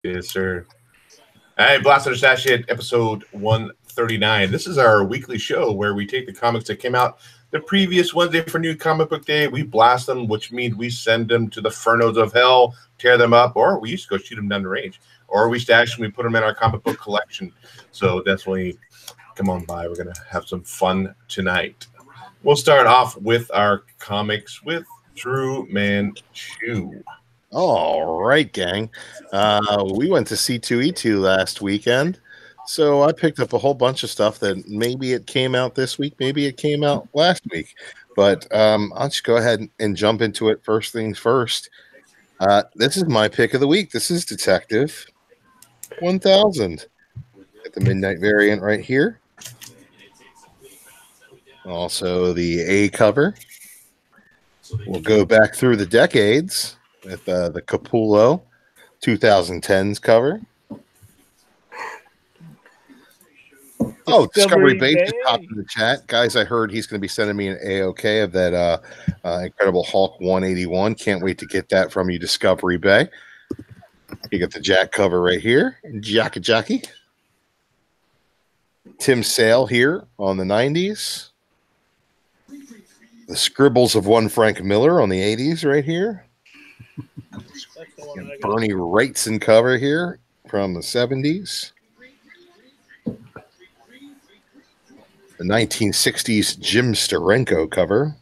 Yes, sir. All right, Blast Under Stash Hit, episode 139. This is our weekly show where we take the comics that came out the previous Wednesday for New Comic Book Day. We blast them, which means we send them to the furnace of hell, tear them up, or we used to go shoot them down the range, or we stash them, we put them in our comic book collection. So definitely come on by. We're going to have some fun tonight. We'll start off with our comics with Drew Manchu. All right, gang. We went to C2E2 last weekend, so I picked up a whole bunch of stuff that maybe it came out this week, maybe it came out last week. But I'll just go ahead and jump into it. First things first. This is my pick of the week. This is Detective 1000. Got the midnight variant right here. Also the A cover. We'll go back through the decades with the Capullo 2010s cover. Oh, Discovery Base just popped in the chat. Guys, I heard he's going to be sending me an AOK of that Incredible Hulk 181. Can't wait to get that from you, Discovery Bay. You got the Jack cover right here. Jackie. Tim Sale here on the 90s. The Scribbles of one Frank Miller on the 80s right here. Bernie Wrightson cover here from the 70s. The 1960s Jim Steranko cover.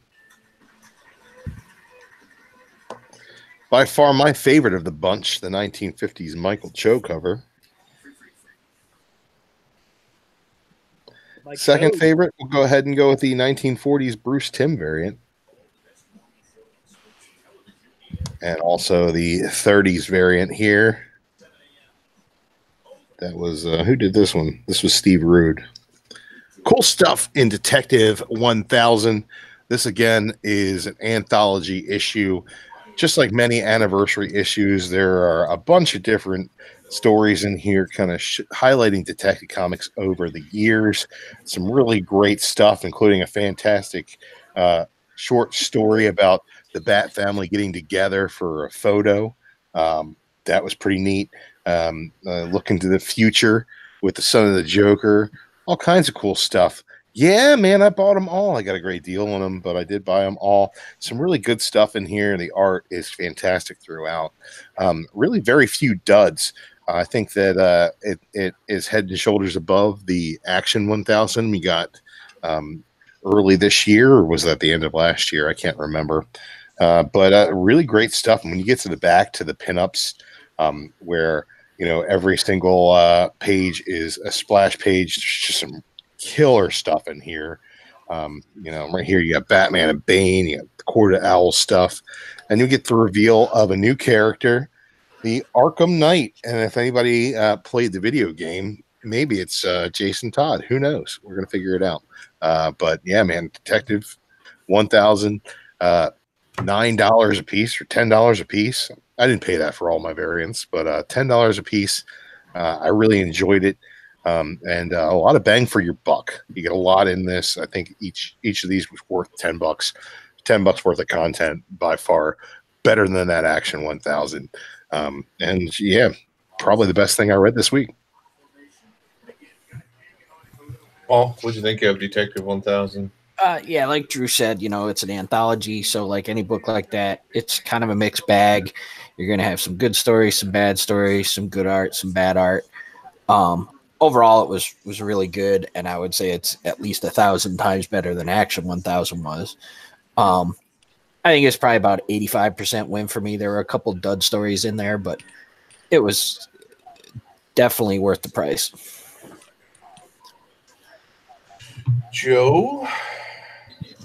By far my favorite of the bunch, the 1950s Michael Cho cover. Second favorite, we'll go ahead and go with the 1940s Bruce Timm variant. And also the 30s variant here. That was, who did this one? This was Steve Rude. Cool stuff in Detective 1000. This, again, is an anthology issue. Just like many anniversary issues, there are a bunch of different stories in here kind of highlighting Detective Comics over the years. Some really great stuff, including a fantastic short story about the Bat family getting together for a photo. That was pretty neat. Look into the future with the Son of the Joker. All kinds of cool stuff. Yeah, man, I bought them all. I got a great deal on them, but I did buy them all. Some really good stuff in here. The art is fantastic throughout. Really very few duds. I think that it is head and shoulders above the Action 1000 we got early this year, or was that the end of last year? I can't remember. But really great stuff. And when you get to the back to the pinups, where every single page is a splash page, there's just some killer stuff in here. Right here you got Batman and Bane, you got the Court of Owl stuff, and you get the reveal of a new character, the Arkham Knight. And if anybody played the video game, maybe it's Jason Todd. Who knows? We're gonna figure it out. But yeah, man, Detective 1000, $9 a piece or $10 a piece. I didn't pay that for all my variants, but $10 a piece. I really enjoyed it. And a lot of bang for your buck. You get a lot in this. I think each of these was worth $10. $10 worth of content, by far better than that Action 1000. And yeah, probably the best thing I read this week. Paul, what do you think of Detective 1000? Yeah, like Drew said, it's an anthology. So like any book like that, it's kind of a mixed bag. You're going to have some good stories, some bad stories, some good art, some bad art. Overall, it was really good, and I would say it's at least 1,000 times better than Action 1000 was. I think it's probably about 85% win for me. There were a couple dud stories in there, but it was definitely worth the price. Joe?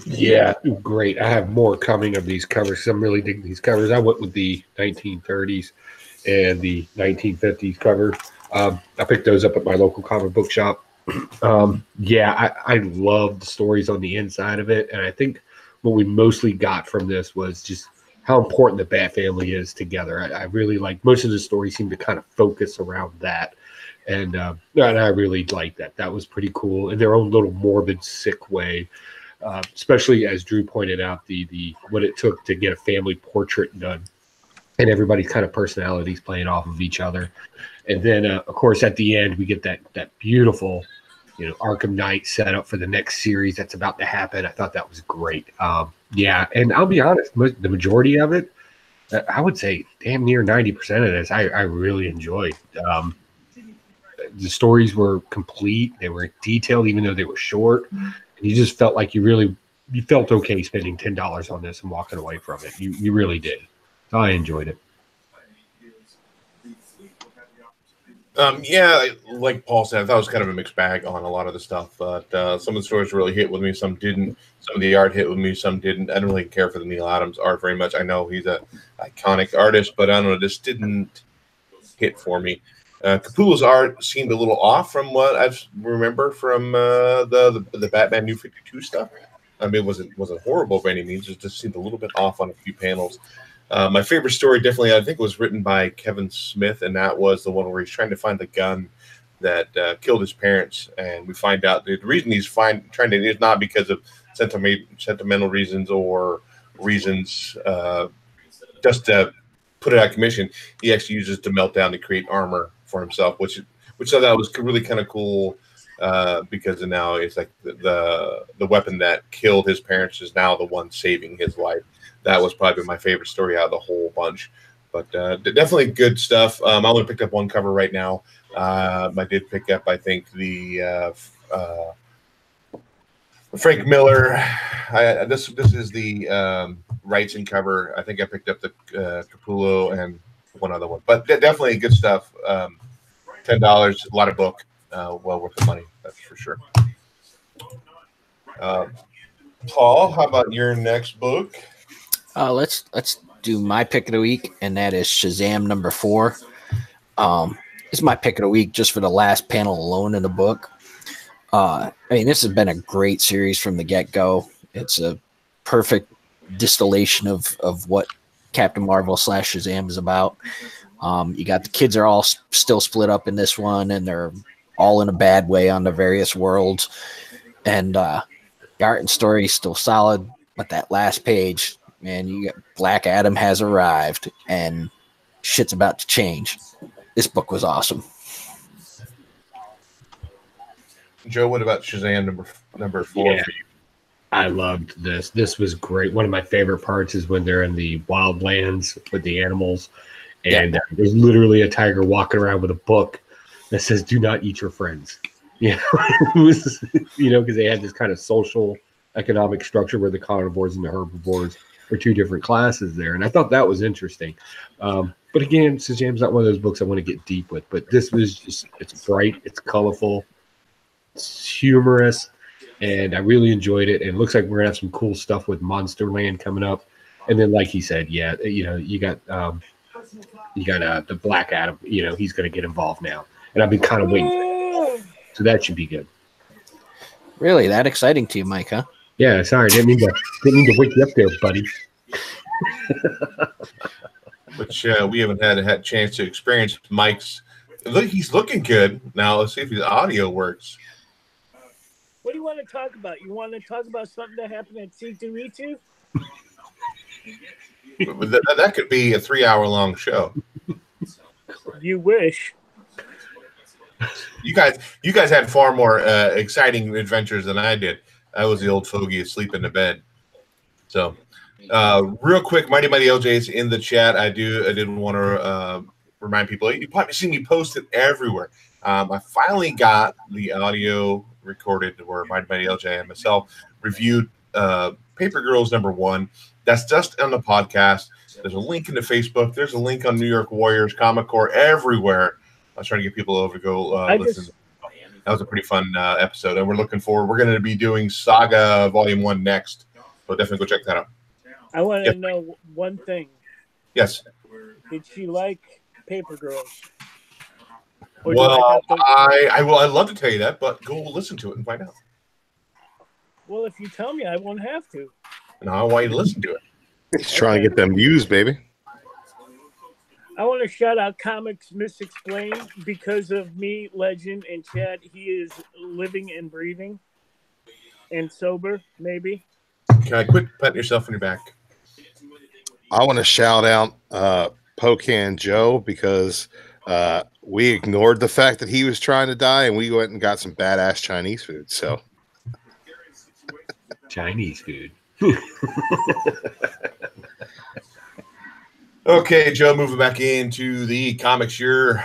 Yeah, great. I have more coming of these covers. I'm really digging these covers. I went with the 1930s and the 1950s cover. I picked those up at my local comic book shop. I love the stories on the inside of it. And I think what we mostly got from this was just how important the Bat family is together. I really like most of the stories seem to kind of focus around that. And I really like that. That was pretty cool in their own little morbid, sick way. Especially as Drew pointed out, the what it took to get a family portrait done. and everybody's kind of personalities playing off of each other. And then, of course, at the end, we get that beautiful, Arkham Knight setup for the next series that's about to happen. I thought that was great. Yeah, and I'll be honest, the majority of it, I would say damn near 90% of this, I really enjoyed. The stories were complete. They were detailed, even though they were short. And you just felt like you felt okay spending $10 on this and walking away from it. You really did. So I enjoyed it. Yeah, like Paul said, I thought it was kind of a mixed bag on a lot of the stuff, but some of the stories really hit with me, some didn't. Some of the art hit with me, some didn't. I don't really care for the Neil Adams art very much. I know he's an iconic artist, but I don't know, this didn't hit for me. Capullo's art seemed a little off from what I remember from the Batman New 52 stuff. I mean, it wasn't horrible by any means. It just seemed a little bit off on a few panels. My favorite story definitely, I think, was written by Kevin Smith, and that was the one where he's trying to find the gun that killed his parents. And we find out the reason he's trying to is not because of sentimental reasons or reasons just to put it out of commission. He actually uses the meltdown to create armor for himself, which I thought was really kind of cool because now it's like the weapon that killed his parents is now the one saving his life. That was probably my favorite story out of the whole bunch. But definitely good stuff. I only picked up one cover right now. I did pick up, I think, the Frank Miller. This is the Wrightson cover. I think I picked up the Capullo and one other one. But definitely good stuff. $10, a lot of book. Well worth the money, that's for sure. Paul, how about your next book? Let's do my pick of the week, and that is Shazam number 4. It's my pick of the week just for the last panel alone in the book. I mean, this has been a great series from the get-go. It's a perfect distillation of what Captain Marvel / Shazam is about. You got the kids are all still split up in this one, and they're all in a bad way on the various worlds. And the art and story is still solid, but that last page, man, you got Black Adam has arrived, and shit's about to change. This book was awesome. Joe, what about Shazam number 4 Yeah, for you? I loved this. This was great. One of my favorite parts is when they're in the wildlands with the animals, and there's literally a tiger walking around with a book that says, "Do not eat your friends." It was, because they had this kind of social economic structure where the carnivores and the herbivores were two different classes there, and I thought that was interesting. But again, Shazam's not one of those books I want to get deep with. But this was just—it's bright, it's colorful, it's humorous, and I really enjoyed it. And it looks like we're gonna have some cool stuff with Monsterland coming up. And then, like he said, you got the Black Adam. He's gonna get involved now, and I've been kind of waiting for that. So that should be good. Really, that exciting to you, Mike, huh? Yeah, sorry, didn't mean to wake you up there, buddy. Which we haven't had a chance to experience. Mike's he's looking good. Now let's see if his audio works. What do you want to talk about? You want to talk about something that happened at C2E2? That could be a 3-hour-long show. You wish. You guys had far more exciting adventures than I did. I was the old fogey asleep in the bed. So, real quick, Mighty LJ's in the chat. I did want to remind people. You probably see me post it everywhere. I finally got the audio recorded where Mighty LJ and myself reviewed Paper Girls #1. That's just on the podcast. There's a link in the Facebook. There's a link on New York Warriors, Comic Core, everywhere. I was trying to get people over to go listen. That was a pretty fun episode, and we're looking forward. We're going to be doing Saga Volume 1 next, so definitely go check that out. I want to know one thing. Yes. Did she like Paper Girls? Well, I'd love to tell you that, but go listen to it and find out. Well, if you tell me, I won't have to. No, I want you to listen to it. He's trying to get them views, baby. I want to shout out Comics Misexplained because of me, Legend, and Chad. He is living and breathing and sober, maybe. Can I quit patting yourself on your back? I want to shout out Pocan Joe because we ignored the fact that he was trying to die, and we went and got some badass Chinese food. So Chinese food. Okay, Joe, moving back into the comics. Your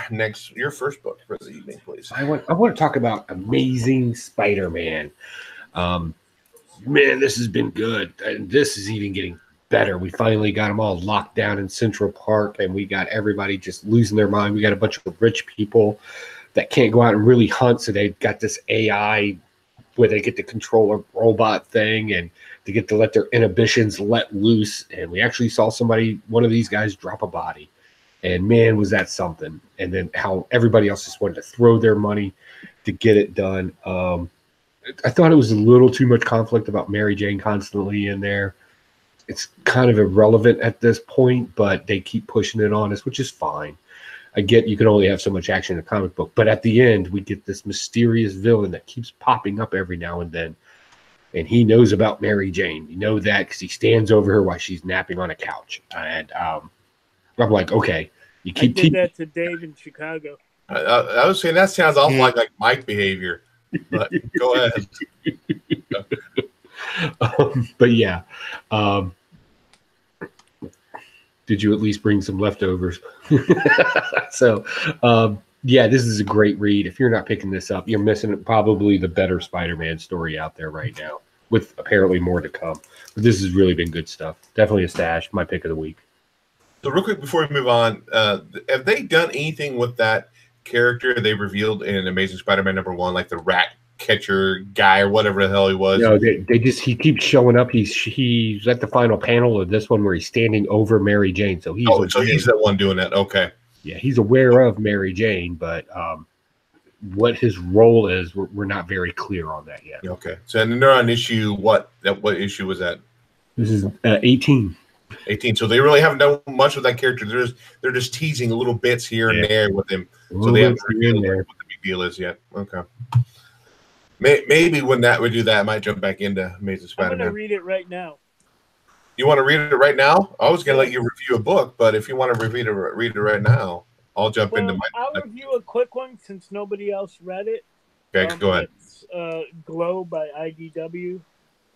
first book for the evening, please. I want to talk about Amazing Spider-Man. Man, this has been good. And this is even getting better. We finally got them all locked down in Central Park, and we got everybody just losing their mind. We got a bunch of rich people that can't go out and really hunt, so they've got this AI where they get to control a robot thing and to get to let their inhibitions let loose. And we actually saw one of these guys drop a body. And man, was that something. And then how everybody else just wanted to throw their money to get it done. I thought it was a little too much conflict about Mary Jane constantly in there. It's kind of irrelevant at this point, but they keep pushing it on us, which is fine. I get you can only have so much action in a comic book, but at the end, we get this mysterious villain that keeps popping up every now and then, and he knows about Mary Jane. You know that because he stands over her while she's napping on a couch. And I'm like, okay, you keep... I did that to Dave in Chicago. I was saying that sounds awful like Mike behavior, but go ahead. But yeah. Did you at least bring some leftovers? So, yeah, this is a great read. If you're not picking this up, you're missing probably the better Spider-Man story out there right now, with apparently more to come. But this has really been good stuff. Definitely a stash. My pick of the week. So real quick before we move on, have they done anything with that character they revealed in Amazing Spider-Man #1, like the rat catcher guy or whatever the hell he was? No, he keeps showing up. He's at the final panel of this one where he's standing over Mary Jane. So he's he's the one doing that. Okay. Yeah, he's aware of Mary Jane, but what his role is, we're not very clear on that yet. Okay. So and they're on issue what issue was that? This is 18. 18. So they really haven't done much with that character. They're just teasing little bits here and there with him. So they haven't revealed what the big deal is yet. Okay. Maybe when we do that, I might jump back into Amazing Spider-Man. I'm going to read it right now. You want to read it right now? I was going to let you review a book, but if you want to read it right now, I'll jump into my... I'll review a quick one since nobody else read it. Okay, go ahead. It's Glow by IDW.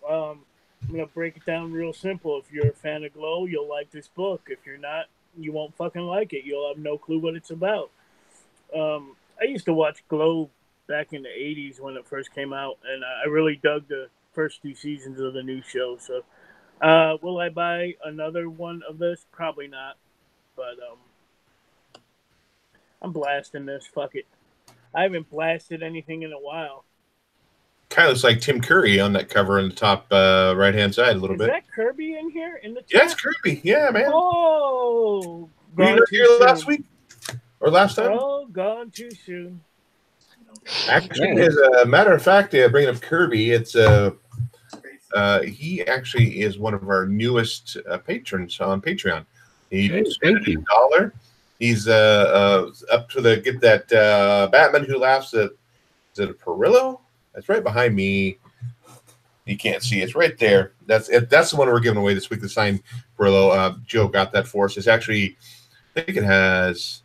I'm going to break it down real simple. If you're a fan of Glow, you'll like this book. If you're not, you won't fucking like it. You'll have no clue what it's about. I used to watch Glow back in the 80s when it first came out, and I really dug the first 2 seasons of the new show. So will I buy another one of this? Probably not, but I'm blasting this. Fuck it. I haven't blasted anything in a while. Kind of looks like Tim Curry on that cover in the top right-hand side a little bit. Is that Kirby in here? In the top? Yeah, it's Kirby. Yeah, man. Oh, were you here last week or last time? Oh, gone too soon. Actually, as a matter of fact, bringing up Kirby, it's he actually is one of our newest patrons on Patreon. Thank you. $1. He's up to get that Batman Who Laughs at, is it a Perillo? That's right behind me. You can't see. It's right there. That's the one we're giving away this week. The signed Perillo. Joe got that for us. It's actually, I think it has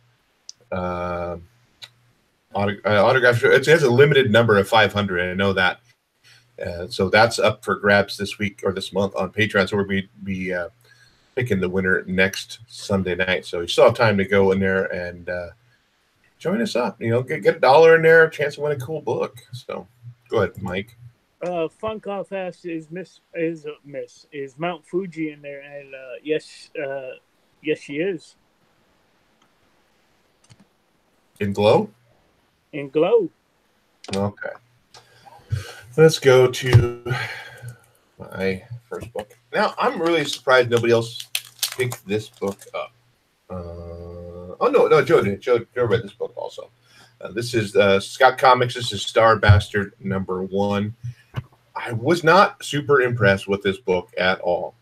autograph. It has a limited number of 500. I know that. So that's up for grabs this week or this month on Patreon. So we'll be picking the winner next Sunday night. So you still have time to go in there and join us up. You know, get $1 in there, a chance to win a cool book. So go ahead, Mike. Funk Off Ass is Mount Fuji in there, and yes, she is in Glow. In Glow. Okay. Let's go to my first book. Now, I'm really surprised nobody else picked this book up. No, Joe did. Joe read this book also. This is Scott Comics. This is Star Bastard #1. I was not super impressed with this book at all.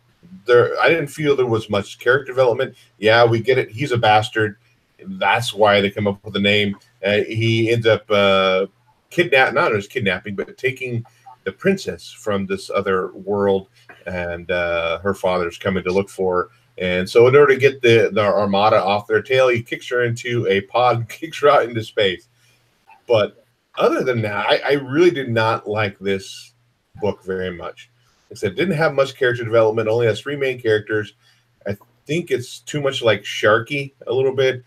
I didn't feel there was much character development. Yeah, we get it. He's a bastard. That's why they come up with the name. He ends up not just kidnapping, but taking the princess from this other world, and her father's coming to look for And so in order to get the Armada off their tail, he kicks her into a pod and kicks her out into space. But other than that, I really did not like this book very much. Like I said, it didn't have much character development, only has 3 main characters. I think it's too much like Sharky a little bit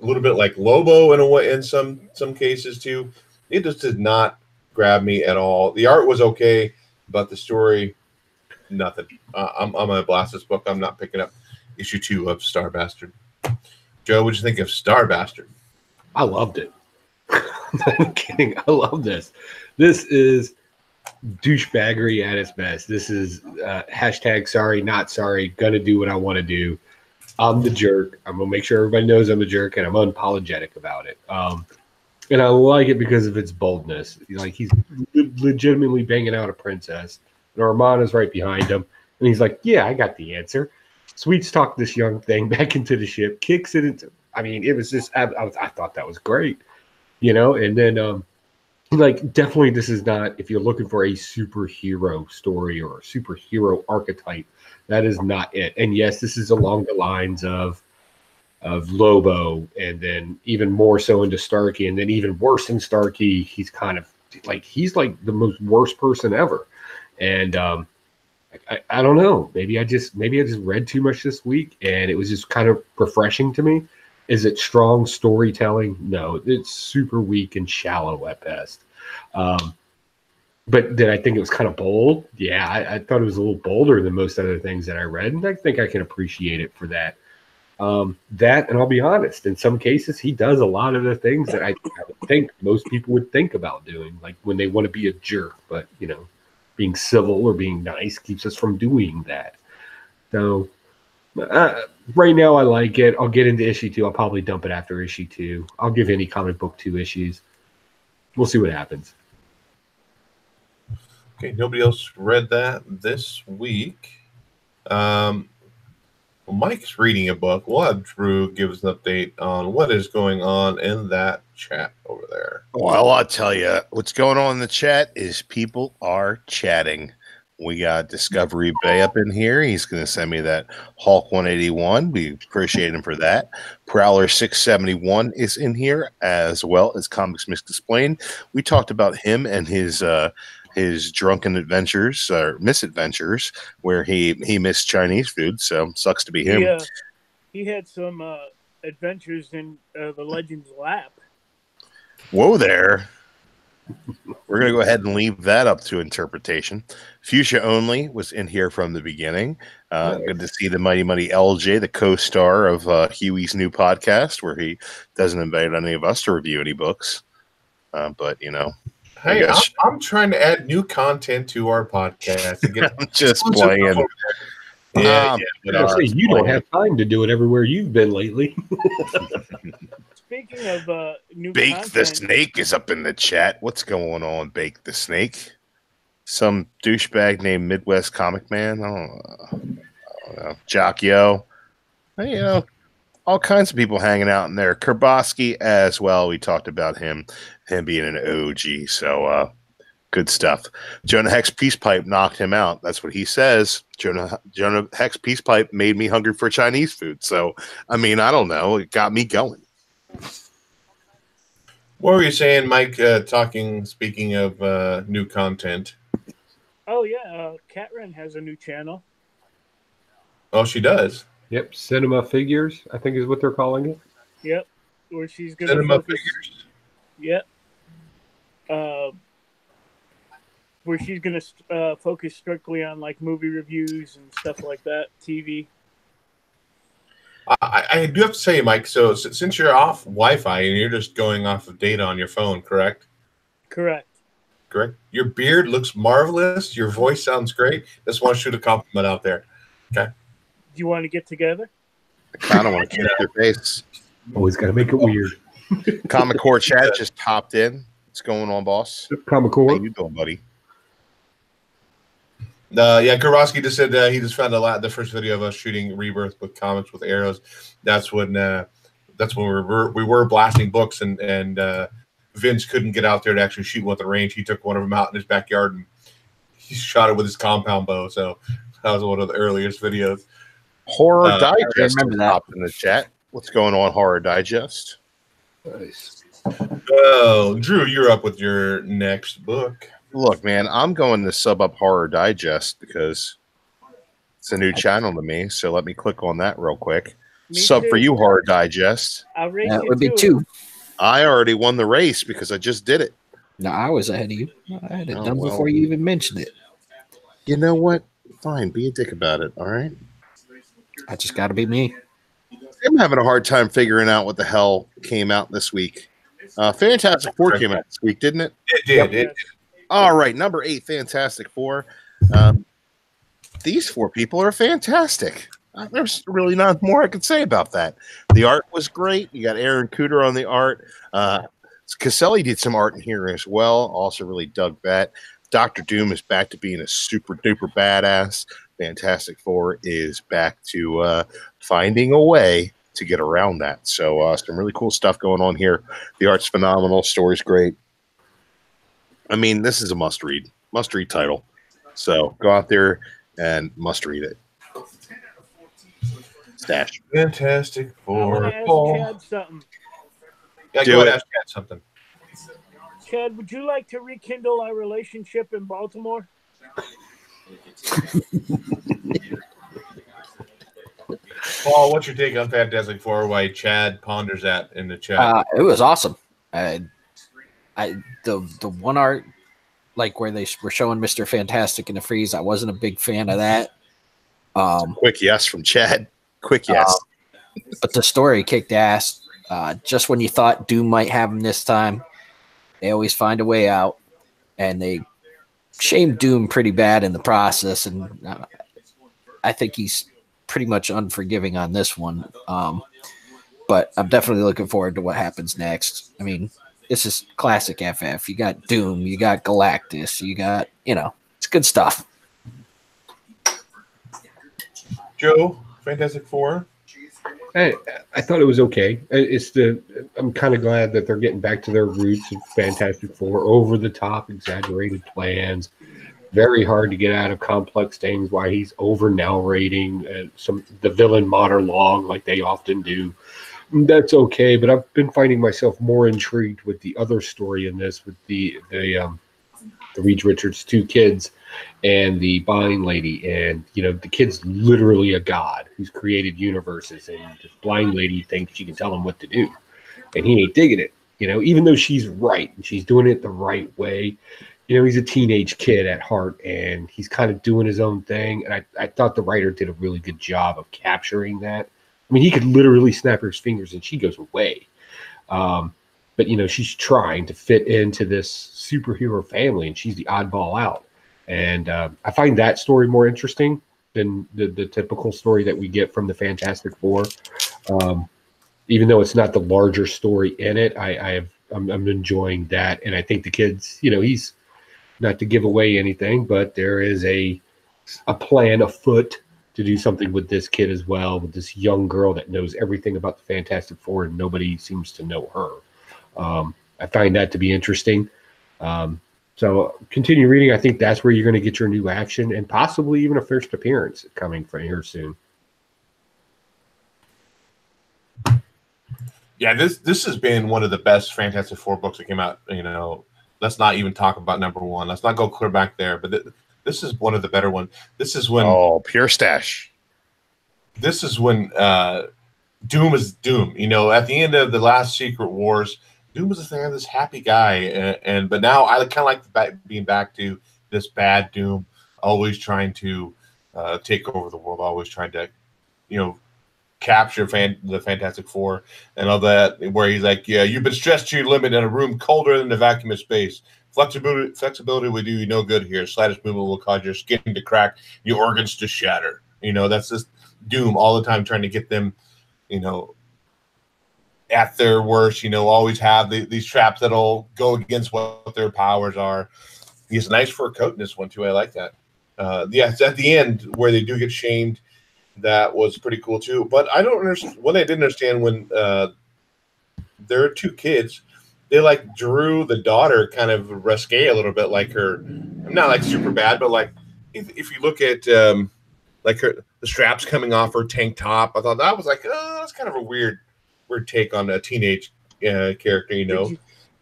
like Lobo in a way, in some cases too. It just did not grab me at all. The art was okay, but the story, nothing. I'm gonna blast this book. I'm not picking up issue 2 of Star Bastard. Joe, what'd you think of Star Bastard? I loved it. I'm kidding. I love this. This is douchebaggery at its best. This is hashtag sorry, not sorry. Gonna do what I want to do. I'm the jerk. I'm gonna make sure everybody knows I'm a jerk, and I'm unapologetic about it. And I like it because of its boldness. Like, he's legitimately banging out a princess, and Armada's right behind him, and he's like, "Yeah, I got the answer." Sweets talk this young thing back into the ship, kicks it into. I mean, it was just. I thought that was great, you know. And then, like, definitely, this is not. If you're looking for a superhero story or a superhero archetype, that is not it. And yes, this is along the lines of Lobo, and then even more so into Starkey, and then even worse than Starkey, he's kind of like the most worst person ever. And I don't know. Maybe I just read too much this week, and it was just kind of refreshing to me. Is it strong storytelling? No, it's super weak and shallow at best. But did I think it was kind of bold? Yeah, I thought it was a little bolder than most other things that I read, and I think I can appreciate it for that. That, and I'll be honest, in some cases, he does a lot of the things that I would think most people would think about doing, like when they want to be a jerk, but, you know, being civil or being nice keeps us from doing that. So right now I like it. I'll get into issue 2. I'll probably dump it after issue 2. I'll give any comic book 2 issues. We'll see what happens. Okay, nobody else read that this week. Well, Mike's reading a book. We'll have Drew give us an update on what is going on in that chat over there. Well, I'll tell you, what's going on in the chat is people are chatting. We got Discovery Bay up in here. He's going to send me that Hulk 181. We appreciate him for that. Prowler 671 is in here, as well as Comics Misexplained. We talked about him and his drunken adventures or misadventures where he missed Chinese food. So sucks to be him. Yeah, he had some adventures in the Legends Lap. Whoa there. We're going to go ahead and leave that up to interpretation. Fuchsia Only was in here from the beginning. Good to see the Mighty LJ, the co-star of Huey's new podcast, where he doesn't invite any of us to review any books. But, you know. Hey, I'm trying to add new content to our podcast. And get I'm just playing. Yeah, you don't have time to do it everywhere you've been lately. Speaking of new Bake content, the Snake is up in the chat. What's going on, Bake the Snake? Some douchebag named Midwest Comic Man? I don't know. Jock Yo. Hey, you know, all kinds of people hanging out in there. Kerbosky as well. We talked about him being an OG. So, good stuff. Jonah Hex Peace Pipe knocked him out. That's what he says. Jonah Hex Peace Pipe made me hungry for Chinese food. So, I mean, I don't know. It got me going. What were you saying, Mike? Speaking of new content. Oh yeah, Catrin has a new channel. Oh, she does. Yep, Cinema Figures, I think is what they're calling it. Yep, where she's gonna Cinema focus. Figures. Yep. Where she's gonna focus strictly on like movie reviews and stuff like that, TV. I do have to say, Mike, so since you're off Wi-Fi and you're just going off of data on your phone, correct? Correct. Your beard looks marvelous. Your voice sounds great. Just want to shoot a compliment out there. Okay. Do you want to get together? I kind of want to kick your face. Always got to make it weird. Comic Core chat just popped in. What's going on, boss? Comic How Core. you doing, buddy? Yeah, Kurowski just said he just found the first video of us shooting Rebirth with comics with arrows. That's when we were blasting books and Vince couldn't get out there to actually shoot one at the range. He took one of them out in his backyard and he shot it with his compound bow. So that was one of the earliest videos. Horror I Digest remember that. popped in the chat. What's going on, Horror Digest? Nice. Oh, Drew, you're up with your next book. Look, man, I'm going to sub up Horror Digest because it's a new channel to me. So let me click on that real quick. Me Sub for too. you, Horror Digest. I'll race That you would be to it. 2. I already won the race because I just did it. No, I was ahead of you. I had it Oh, done well. before you even mentioned it. You know what? Fine, be a dick about it. All right. I just got to be me. I'm having a hard time figuring out what the hell came out this week. Fantastic Four came out this week, didn't it? It did. It, All right, number 8, Fantastic Four. These 4 people are fantastic. There's really not more I could say about that. The art was great. You got Aaron Cooter on the art. Caselli did some art in here as well. Also really dug that. Dr. Doom is back to being a super duper badass. Fantastic Four is back to finding a way to get around that. So some really cool stuff going on here. The art's phenomenal. Story's great. I mean, this is a must-read title. So go out there and must read it. Stash. Fantastic I want Four. to ask Chad something. Yeah, Do go ahead, it. ask Chad something. Chad, would you like to rekindle our relationship in Baltimore? Paul, what's your take on Fantastic Four? Why Chad ponders that in the chat? It was awesome. The one art, like where they were showing Mr. Fantastic in the freeze, I wasn't a big fan of that. Quick yes from Chad. Quick yes. But the story kicked ass. Just when you thought Doom might have him this time, they always find a way out, and they shamed Doom pretty bad in the process. And I think he's pretty much unforgiving on this one. But I'm definitely looking forward to what happens next. I mean, this is classic FF. You got Doom, you got Galactus, you got, it's good stuff. Joe, Fantastic Four. I thought it was okay. I'm kind of glad that they're getting back to their roots of Fantastic Four, over the top, exaggerated plans. Very hard to get out of complex things. Why he's over narrating the villain monologue like they often do. That's okay, but I've been finding myself more intrigued with the other story in this, with the Reed Richards 2 kids and the blind lady. And the kid's literally a god who's created universes, and this blind lady thinks she can tell him what to do, and he ain't digging it. Even though she's right and she's doing it the right way. He's a teenage kid at heart, and he's kind of doing his own thing. And I thought the writer did a really good job of capturing that. I mean, he could literally snap his fingers and she goes away. But, she's trying to fit into this superhero family, and she's the oddball out. And I find that story more interesting than the typical story that we get from the Fantastic Four. Even though it's not the larger story in it, I'm enjoying that. And I think the kids, he's not to give away anything, but there is a plan afoot to do something with this kid as well, with this young girl that knows everything about the Fantastic Four and nobody seems to know her. I find that to be interesting. So continue reading. I think that's where you're going to get your new action and possibly even a first appearance coming from here soon. Yeah, this has been one of the best Fantastic Four books that came out. Let's not even talk about number 1. Let's not go clear back there. But this is one of the better ones. This is when Pure Stash. This is when Doom is Doom. At the end of the last Secret Wars, Doom was this happy guy, but now I kind of like being back to this bad Doom, always trying to take over the world, always trying to, capture the Fantastic Four and all that. Where he's like, "Yeah, you've been stressed to your limit in a room colder than the vacuum of space. Flexibility will do you no good here. Slightest movement will cause your skin to crack, your organs to shatter." That's just Doom all the time, trying to get them, at their worst. Always have these traps that'll go against what their powers are. He has a nice fur coat in this one too. I like that. It's at the end where they do get shamed. That was pretty cool too. But I don't understand. What I didn't understand, when there are 2 kids, they drew the daughter kind of risque a little bit, like her, not like super bad, but like if you look at like the straps coming off her tank top. I thought that was like, oh, that's kind of a weird take on a teenage character, you know.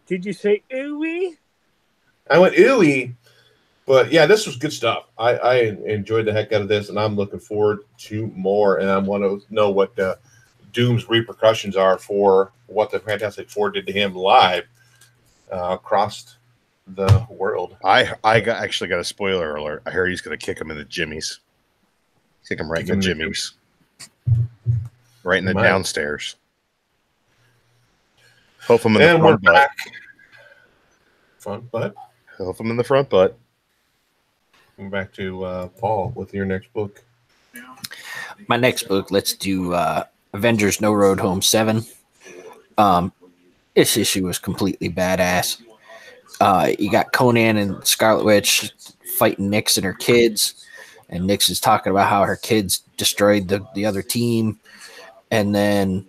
Did you say ooey? I went ooey, but yeah, this was good stuff. I enjoyed the heck out of this, and I'm looking forward to more. And I want to know what Doom's repercussions are for what the Fantastic Four did to him live across the world. Actually got a spoiler alert. I heard he's going to kick him in the jimmies. Kick him right in the jimmies. Right in the downstairs. Hope him in the front butt. Front butt? Hope him in the front butt. Come back to Paul with your next book. My next book, let's do Avengers No Road Home 7. This issue was completely badass. You got Conan and Scarlet Witch fighting Nyx and her kids, and Nyx is talking about how her kids destroyed the other team, and then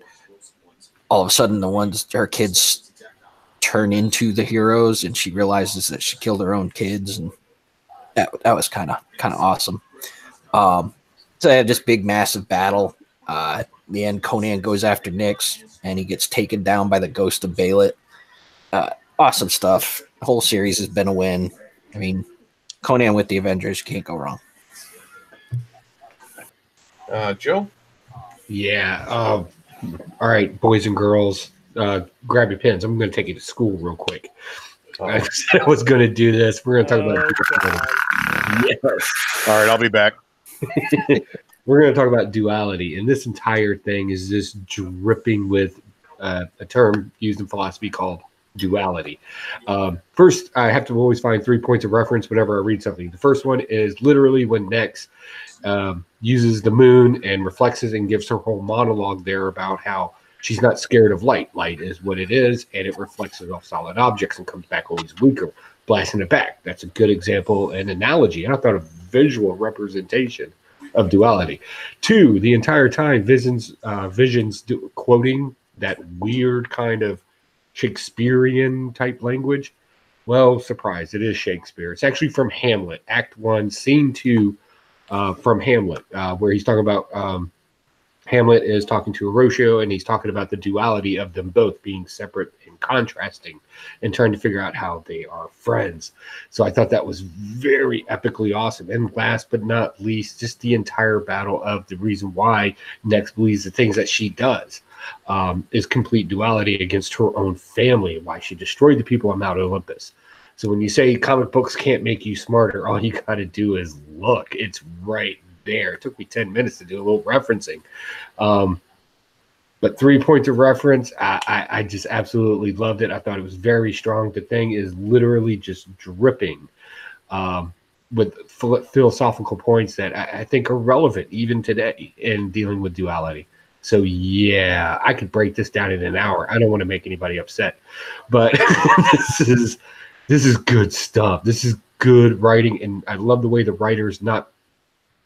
all of a sudden her kids turn into the heroes, and she realizes that she killed her own kids, and that was kind of awesome. So they have this big massive battle. In the end, Conan goes after Nyx, and he gets taken down by the ghost of Baelot. Awesome stuff. The whole series has been a win. I mean, Conan with the Avengers, can't go wrong. Joe? Yeah. All right, boys and girls, grab your pens. I'm going to take you to school real quick. I said I was going to do this. We're going to talk about Yes. All right, I'll be back. We're going to talk about duality, and this entire thing is just dripping with a term used in philosophy called duality. First, I have to always find 3 points of reference whenever I read something. The first one is literally when Nyx uses the moon and reflects it and gives her whole monologue there about how she's not scared of light. Light is what it is, and it reflects it off solid objects and comes back always weaker, blasting it back. That's a good example and analogy, and I thought a visual representation of duality. 2, the entire time Vision's quoting that weird kind of Shakespearean type language. Well, surprise, it is Shakespeare. It's actually from Hamlet, Act 1, Scene 2, from Hamlet, where he's talking about Hamlet is talking to Horatio, and he's talking about the duality of them both being separate and contrasting and trying to figure out how they are friends. So I thought that was very epically awesome. And last but not least, just the entire battle of the reason why Nyx believes the things that she does is complete duality against her own family, why she destroyed the people on Mount Olympus. So when you say comic books can't make you smarter, all you got to do is look. It's right there. It took me 10 minutes to do a little referencing. But 3 points of reference, I just absolutely loved it. I thought it was very strong. The thing is literally just dripping with philosophical points that I think are relevant even today in dealing with duality. So yeah, I could break this down in an hour. I don't want to make anybody upset, but this is good stuff. This is good writing, and I love the way the writer's not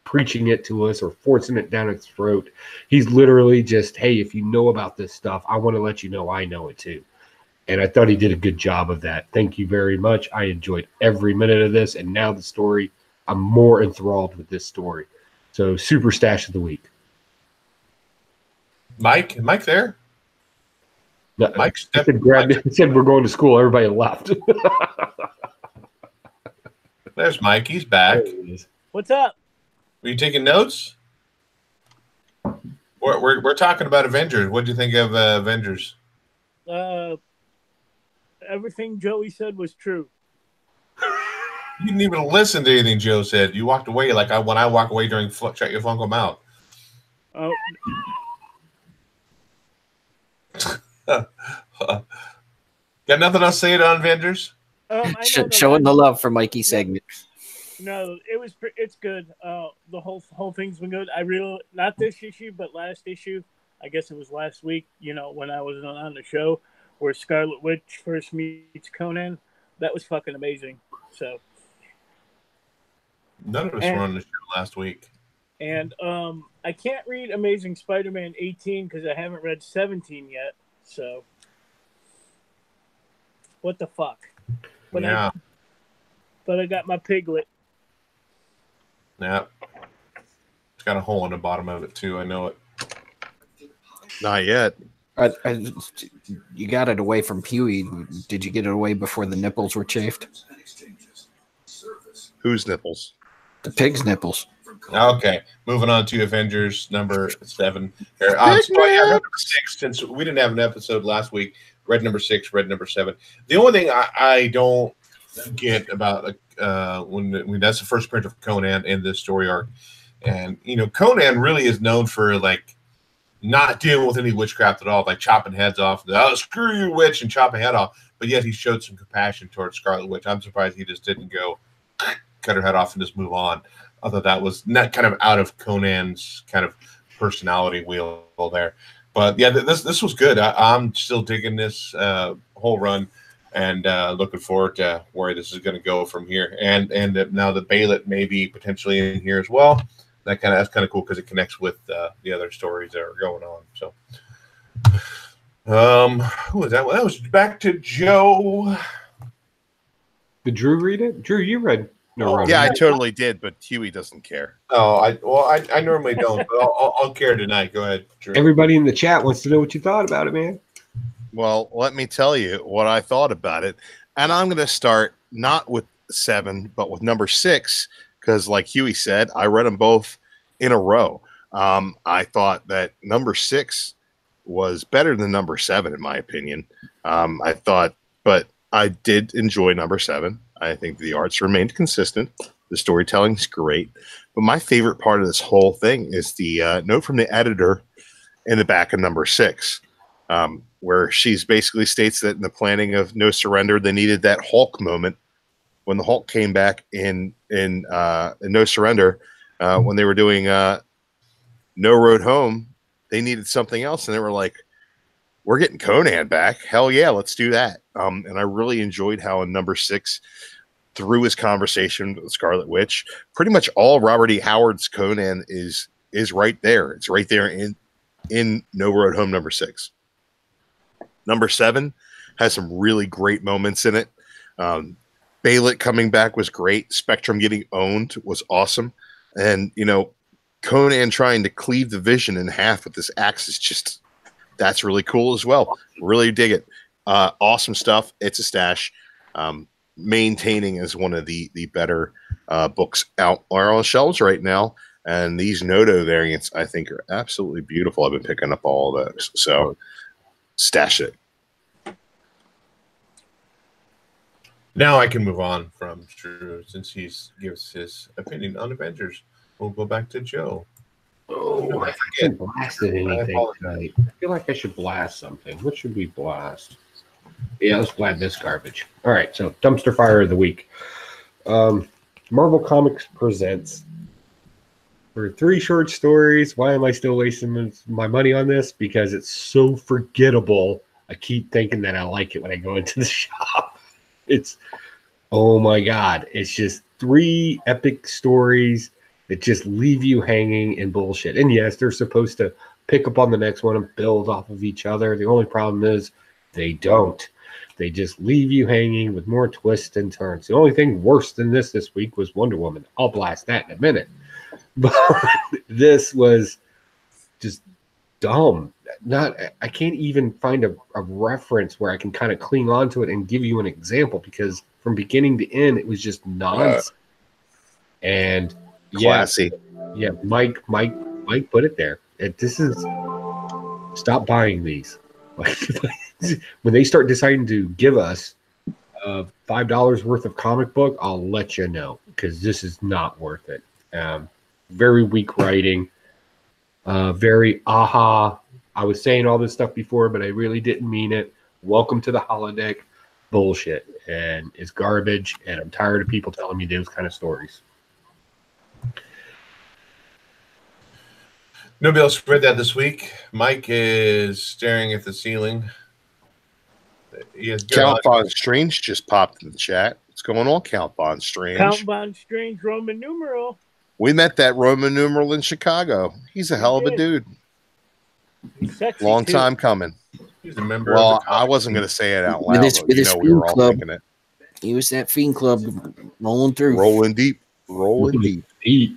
preaching it to us or forcing it down its throat. He's literally just, hey, if you know about this stuff, I want to let you know I know it too. And I thought he did a good job of that. Thank you very much. I enjoyed every minute of this, and now the story, I'm more enthralled with this story. So super stash of the week. Mike there? No, Mike said we're going to school. Everybody left. There's Mike. He's back. What's up? Are you taking notes? We're talking about Avengers. What do you think of Avengers? Everything Joey said was true. You didn't even listen to anything Joe said. You walked away like when I walk away during Shut Your Funko Mouth. Oh. Got nothing else to say on Avengers? Showing the love for Mikey segment. No, it's good. The whole thing's been good. I really, not this issue, but last issue. I guess it was last week. You know, when I was on the show where Scarlet Witch first meets Conan, that was fucking amazing. So none of us were on the show last week. And I can't read Amazing Spider-Man 18 because I haven't read 17 yet. So what the fuck? But yeah. But I got my Piglet. Yeah. It's got a hole in the bottom of it too. I know it. Not yet. You got it away from Huey. Did you get it away before the nipples were chafed? Whose nipples? The pig's nipples. Okay, moving on to Avengers number 7. So yeah, number 6. Since we didn't have an episode last week, read number 6, read number 7. The only thing I don't get about when that's the first print of Conan in this story arc, and Conan really is known for like not dealing with any witchcraft at all, like chopping heads off. Oh, screw you, witch, and chop a head off. But yet he showed some compassion towards Scarlet Witch. I'm surprised he just didn't go cut her head off and just move on. Although that was not kind of out of Conan's kind of personality wheel there. But yeah, this was good. I'm still digging this whole run and looking forward to where this is going to go from here. And now the Bailet may be potentially in here as well. That's kind of cool because it connects with the other stories that are going on. So, who was that? Well, that was back to Joe. Did Drew read it? Drew, you read? No, yeah, I totally did, but Huey doesn't care. Oh, I normally don't, but I'll care tonight. Go ahead, Drew. Everybody in the chat wants to know what you thought about it, man. Well, let me tell you what I thought about it, and I'm going to start not with 7, but with number 6, because, like Huey said, I read them both in a row. I thought that number 6 was better than number 7, in my opinion. But I did enjoy number 7. I think the arts remained consistent. The storytelling's great. But my favorite part of this whole thing is the note from the editor in the back of number 6, where she's basically states that in the planning of No Surrender, they needed that Hulk moment when the Hulk came back in No Surrender, when they were doing No Road Home. They needed something else, and they were like, we're getting Conan back. Hell yeah, let's do that. And I really enjoyed how in number 6, through his conversation with Scarlet Witch, pretty much all Robert E. Howard's Conan is right there. It's right there in No Road Home number 6. Number 7 has some really great moments in it. Bailet coming back was great. Spectrum getting owned was awesome. And, Conan trying to cleave the Vision in half with this axe is just... that's really cool as well. Really dig it. Awesome stuff. It's a stash. Maintaining is one of the better books out on shelves right now. And these Noto variants, I think, are absolutely beautiful. I've been picking up all of those. So stash it. Now I can move on from Drew since he gives his opinion on Avengers. We'll go back to Joe. Oh, I haven't blasted anything tonight. I feel like I should blast something. What should we blast? Yeah, let's blast this garbage. All right, so dumpster fire of the week. Marvel Comics presents for 3 short stories. Why am I still wasting my money on this? Because it's so forgettable. I keep thinking that I like it when I go into the shop. It's, oh my God. It's just 3 epic stories that just leave you hanging in bullshit. And yes, they're supposed to pick up on the next one and build off of each other. The only problem is they don't. They just leave you hanging with more twists and turns. The only thing worse than this week was Wonder Woman. I'll blast that in a minute. But this was just dumb. I can't even find a reference where I can kind of cling on to it and give you an example, because from beginning to end, it was just nonsense. And classy. Yeah, Mike put it there. This is, stop buying these. When they start deciding to give us $5 worth of comic book, I'll let you know, because this is not worth it. Very weak writing. Very aha. I was saying all this stuff before, but I really didn't mean it. Welcome to the holodeck. Bullshit. And it's garbage. And I'm tired of people telling me those kind of stories. Nobody else read that this week. Mike is staring at the ceiling. Count Von Strange just popped in the chat. What's going on, Count Von Strange? Count Von Strange, Roman numeral. We met that Roman numeral in Chicago. He's a hell of a dude. Sexy Long too. time coming. He's a member Well, of the I wasn't going to say it out loud. With his but you know, we were all club. thinking it. He was that Fiend Club rolling through. Rolling deep. Rolling deep. Eat.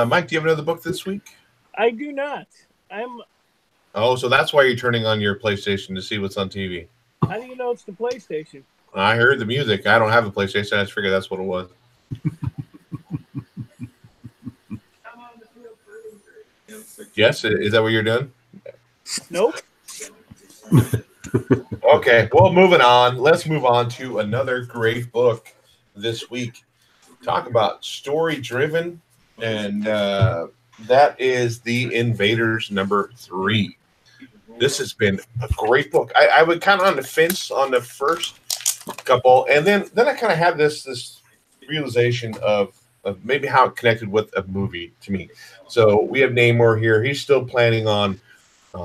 Mike, do you have another book this week? I do not. Oh, so that's why you're turning on your PlayStation to see what's on TV. How do you know it's the PlayStation? I heard the music. I don't have a PlayStation. I just figured that's what it was. Yes, is that what you're doing? Nope. Okay, well, moving on. Let's move on to another great book this week. Talk about story-driven, and that is The Invaders #3. This has been a great book. I would kind of on the fence on the first couple, and then I kind of had this realization of maybe how it connected with a movie to me. So we have Namor here. He's still planning on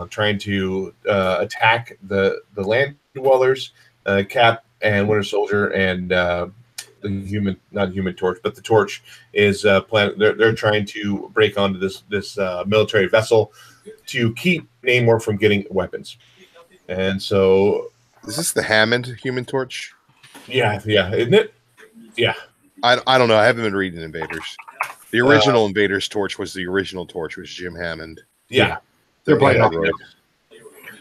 trying to attack the land dwellers, Cap and Winter Soldier, and the not Human Torch, but the Torch is they're trying to break onto this military vessel to keep Namor from getting weapons. And so, is this the Hammond Human Torch? Yeah, isn't it? Yeah. I don't know. I haven't been reading Invaders. The original Invaders Torch was the original Torch, was Jim Hammond. Yeah. They're playing off.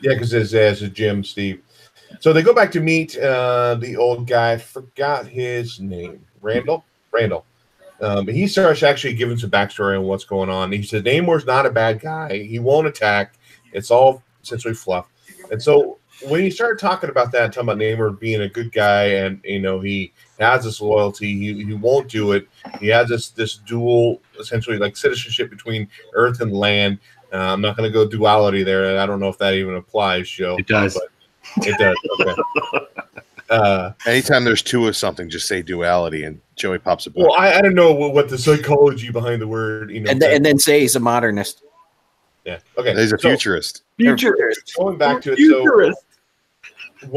Yeah, because it's a Jim, Steve. So they go back to meet the old guy. Forgot his name. Randall. He starts actually giving some backstory on what's going on. He said Namor's not a bad guy. He won't attack. It's all essentially fluff. And so when you start talking about that, talking about Namor being a good guy, and he has this loyalty, he won't do it. He has this dual, essentially like citizenship between Earth and land. I'm not going to go duality there. I don't know if that even applies, Joe. It does. It does. Okay. Anytime there's two of something, just say duality, and Joey pops a book. Well, I don't know what the psychology behind the word, and then say he's a modernist. Yeah. Okay. He's a futurist. Futurist. Going back to it, futurist. So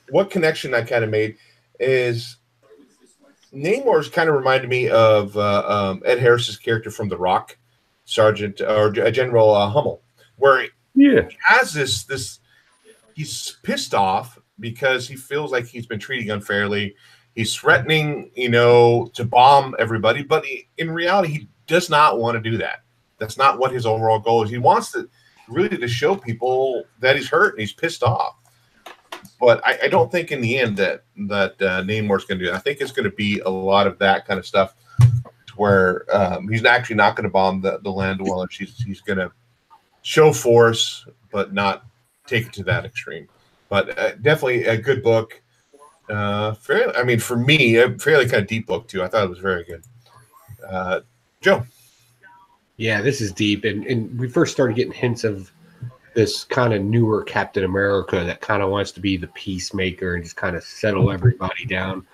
what connection I kind of made is Namor's kind of reminded me of Ed Harris's character from The Rock, Sergeant or General Hummel, where he has this. He's pissed off because he feels like he's been treated unfairly. He's threatening, to bomb everybody, but in reality, he does not want to do that. That's not what his overall goal is. He wants to really show people that he's hurt and he's pissed off. But I don't think in the end that Namor's going to do that. I think it's going to be a lot of that kind of stuff, where he's actually not going to bomb the land dwellers. He's going to show force, but not take it to that extreme. But definitely a good book. For me, a fairly kind of deep book too. I thought it was very good. Joe. Yeah, this is deep, and we first started getting hints of this kind of newer Captain America that kind of wants to be the peacemaker and just kind of settle everybody down.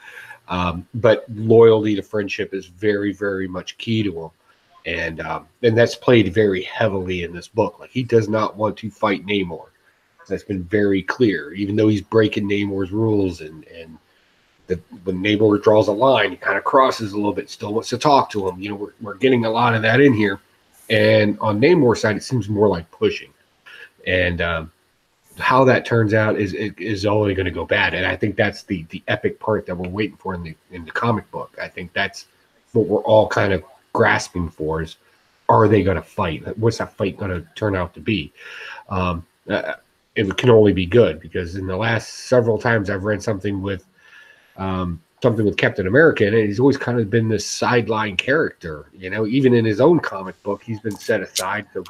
But loyalty to friendship is very, very much key to him, and that's played very heavily in this book. Like, he does not want to fight Namor. That's been very clear, even though he's breaking Namor's rules, and when Namor draws a line, he kind of crosses a little bit, still wants to talk to him. We're getting a lot of that in here. And on Namor's side, it seems more like pushing. And how that turns out is only going to go bad. And I think that's the epic part that we're waiting for in the comic book. I think that's what we're all kind of grasping for is, are they going to fight? What's that fight going to turn out to be? It can only be good, because in the last several times I've read something with Captain America, and he's always kind of been this sideline character. Even in his own comic book, he's been set aside so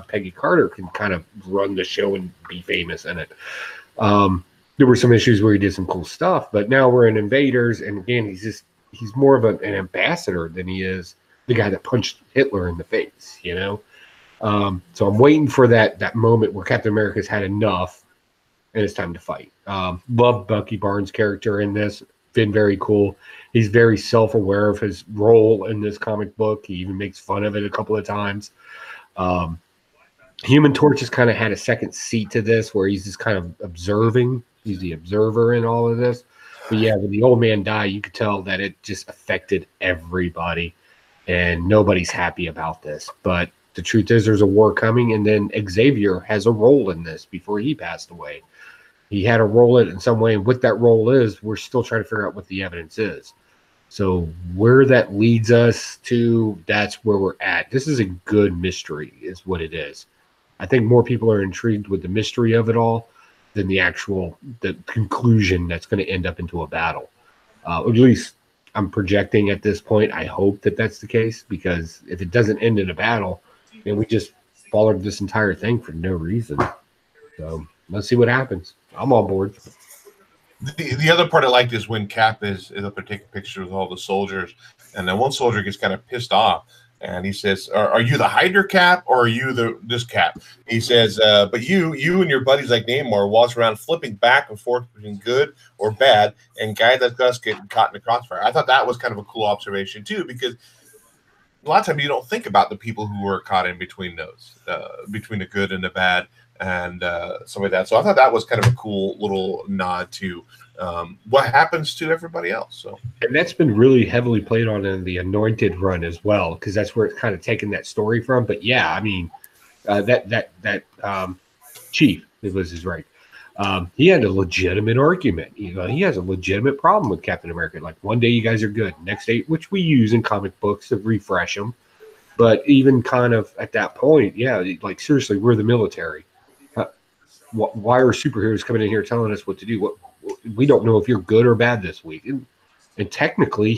Peggy Carter can kind of run the show and be famous in it. There were some issues where he did some cool stuff, but now we're in Invaders, and again, he's more of an ambassador than he is the guy that punched Hitler in the face. So I'm waiting for that moment where Captain America's had enough and it's time to fight. Love Bucky Barnes' character in this. Been very cool. He's very self-aware of his role in this comic book. He even makes fun of it a couple of times. Human Torch has kind of had a second seat to this, where he's just kind of observing. He's the observer in all of this. But yeah, when the old man died, you could tell that it just affected everybody, and nobody's happy about this. But the truth is, there's a war coming, and then Xavier has a role in this before he passed away. He had a role in some way, and what that role is, we're still trying to figure out what the evidence is. So where that leads us to, that's where we're at. This is a good mystery, is what it is. I think more people are intrigued with the mystery of it all than the conclusion that's going to end up into a battle. At least I'm projecting at this point. I hope that that's the case, because if it doesn't end in a battle, then we just followed this entire thing for no reason. So let's see what happens. I'm on board. The other part I liked is when Cap is up there taking pictures with all the soldiers, and then one soldier gets kind of pissed off, and he says, "Are you the Hydra Cap, or are you this Cap?" He says, "But you and your buddies like Namor waltz around flipping back and forth between good or bad, and guys like us getting caught in the crossfire." I thought that was kind of a cool observation too, because a lot of times you don't think about the people who were caught in between those, between the good and the bad, and some of that. So I thought that was kind of a cool little nod to what happens to everybody else. So, and that's been really heavily played on in the Anointed run as well, because that's where it's kind of taken that story from. But yeah, I mean, that Chief, it was his right. He had a legitimate argument. He has a legitimate problem with Captain America. Like, one day you guys are good, next day, which we use in comic books to refresh them. But even kind of at that point, yeah, like seriously, we're the military. Why are superheroes coming in here telling us what to do? We don't know if you're good or bad this week. And technically,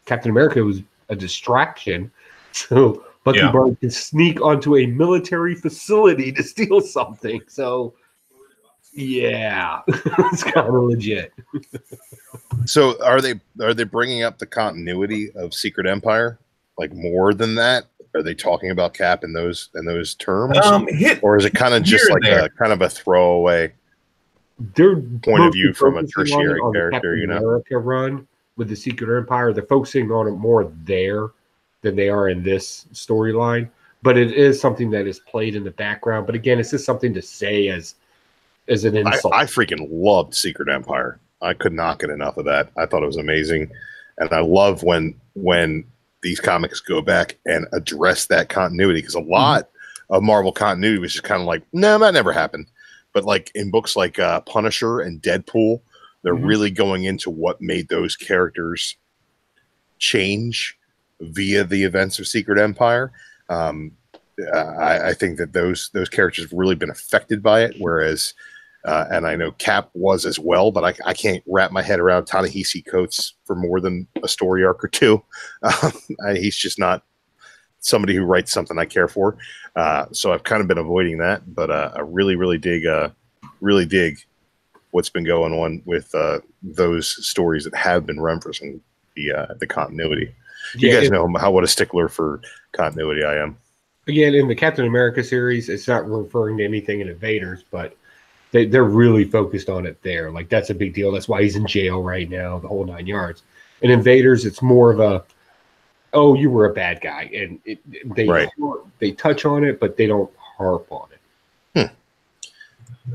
Captain America was a distraction. So Bucky Barnes can sneak onto a military facility to steal something. So yeah, it's kind of legit. So are they bringing up the continuity of Secret Empire, like, more than that? Are they talking about Cap in those terms, or is it kind of just like a kind of a throwaway point of view from a tertiary character? You know, America run with the Secret Empire, they're focusing on it more there than they are in this storyline. But it is something that is played in the background. But again, it's just something to say as an insult. I freaking loved Secret Empire. I could not get enough of that. I thought it was amazing, and I love when these comics go back and address that continuity, because a lot of Marvel continuity was just kind of like, no, that never happened. But like in books like Punisher and Deadpool, they're really going into what made those characters change via the events of Secret Empire. I think that those characters have really been affected by it, whereas and I know Cap was as well, but I can't wrap my head around Ta-Nehisi Coates for more than a story arc or two. He's just not somebody who writes something I care for. So I've kind of been avoiding that, but I really dig what's been going on with those stories that have been referencing the continuity. You guys know what a stickler for continuity I am. Again, in the Captain America series, it's not referring to anything in Invaders, but they're really focused on it there. Like, that's a big deal. That's why he's in jail right now, the whole 9 yards. In Invaders, it's more of a, oh, you were a bad guy. And they touch on it, but they don't harp on it.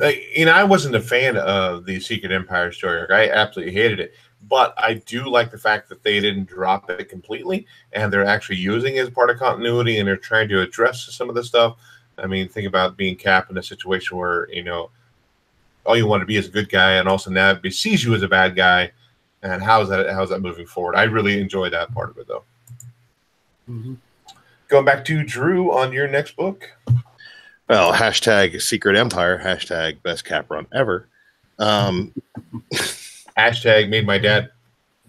I wasn't a fan of the Secret Empire story arc. I absolutely hated it. But I do like the fact that they didn't drop it completely, and they're actually using it as part of continuity, and they're trying to address some of the stuff. I mean, think about being Cap in a situation where, all you want to be is a good guy, and also now he sees you as a bad guy. And how's that moving forward? I really enjoy that part of it, though. Going back to Drew on your next book. Well, hashtag Secret Empire, hashtag best Cap run ever. Hashtag made my dad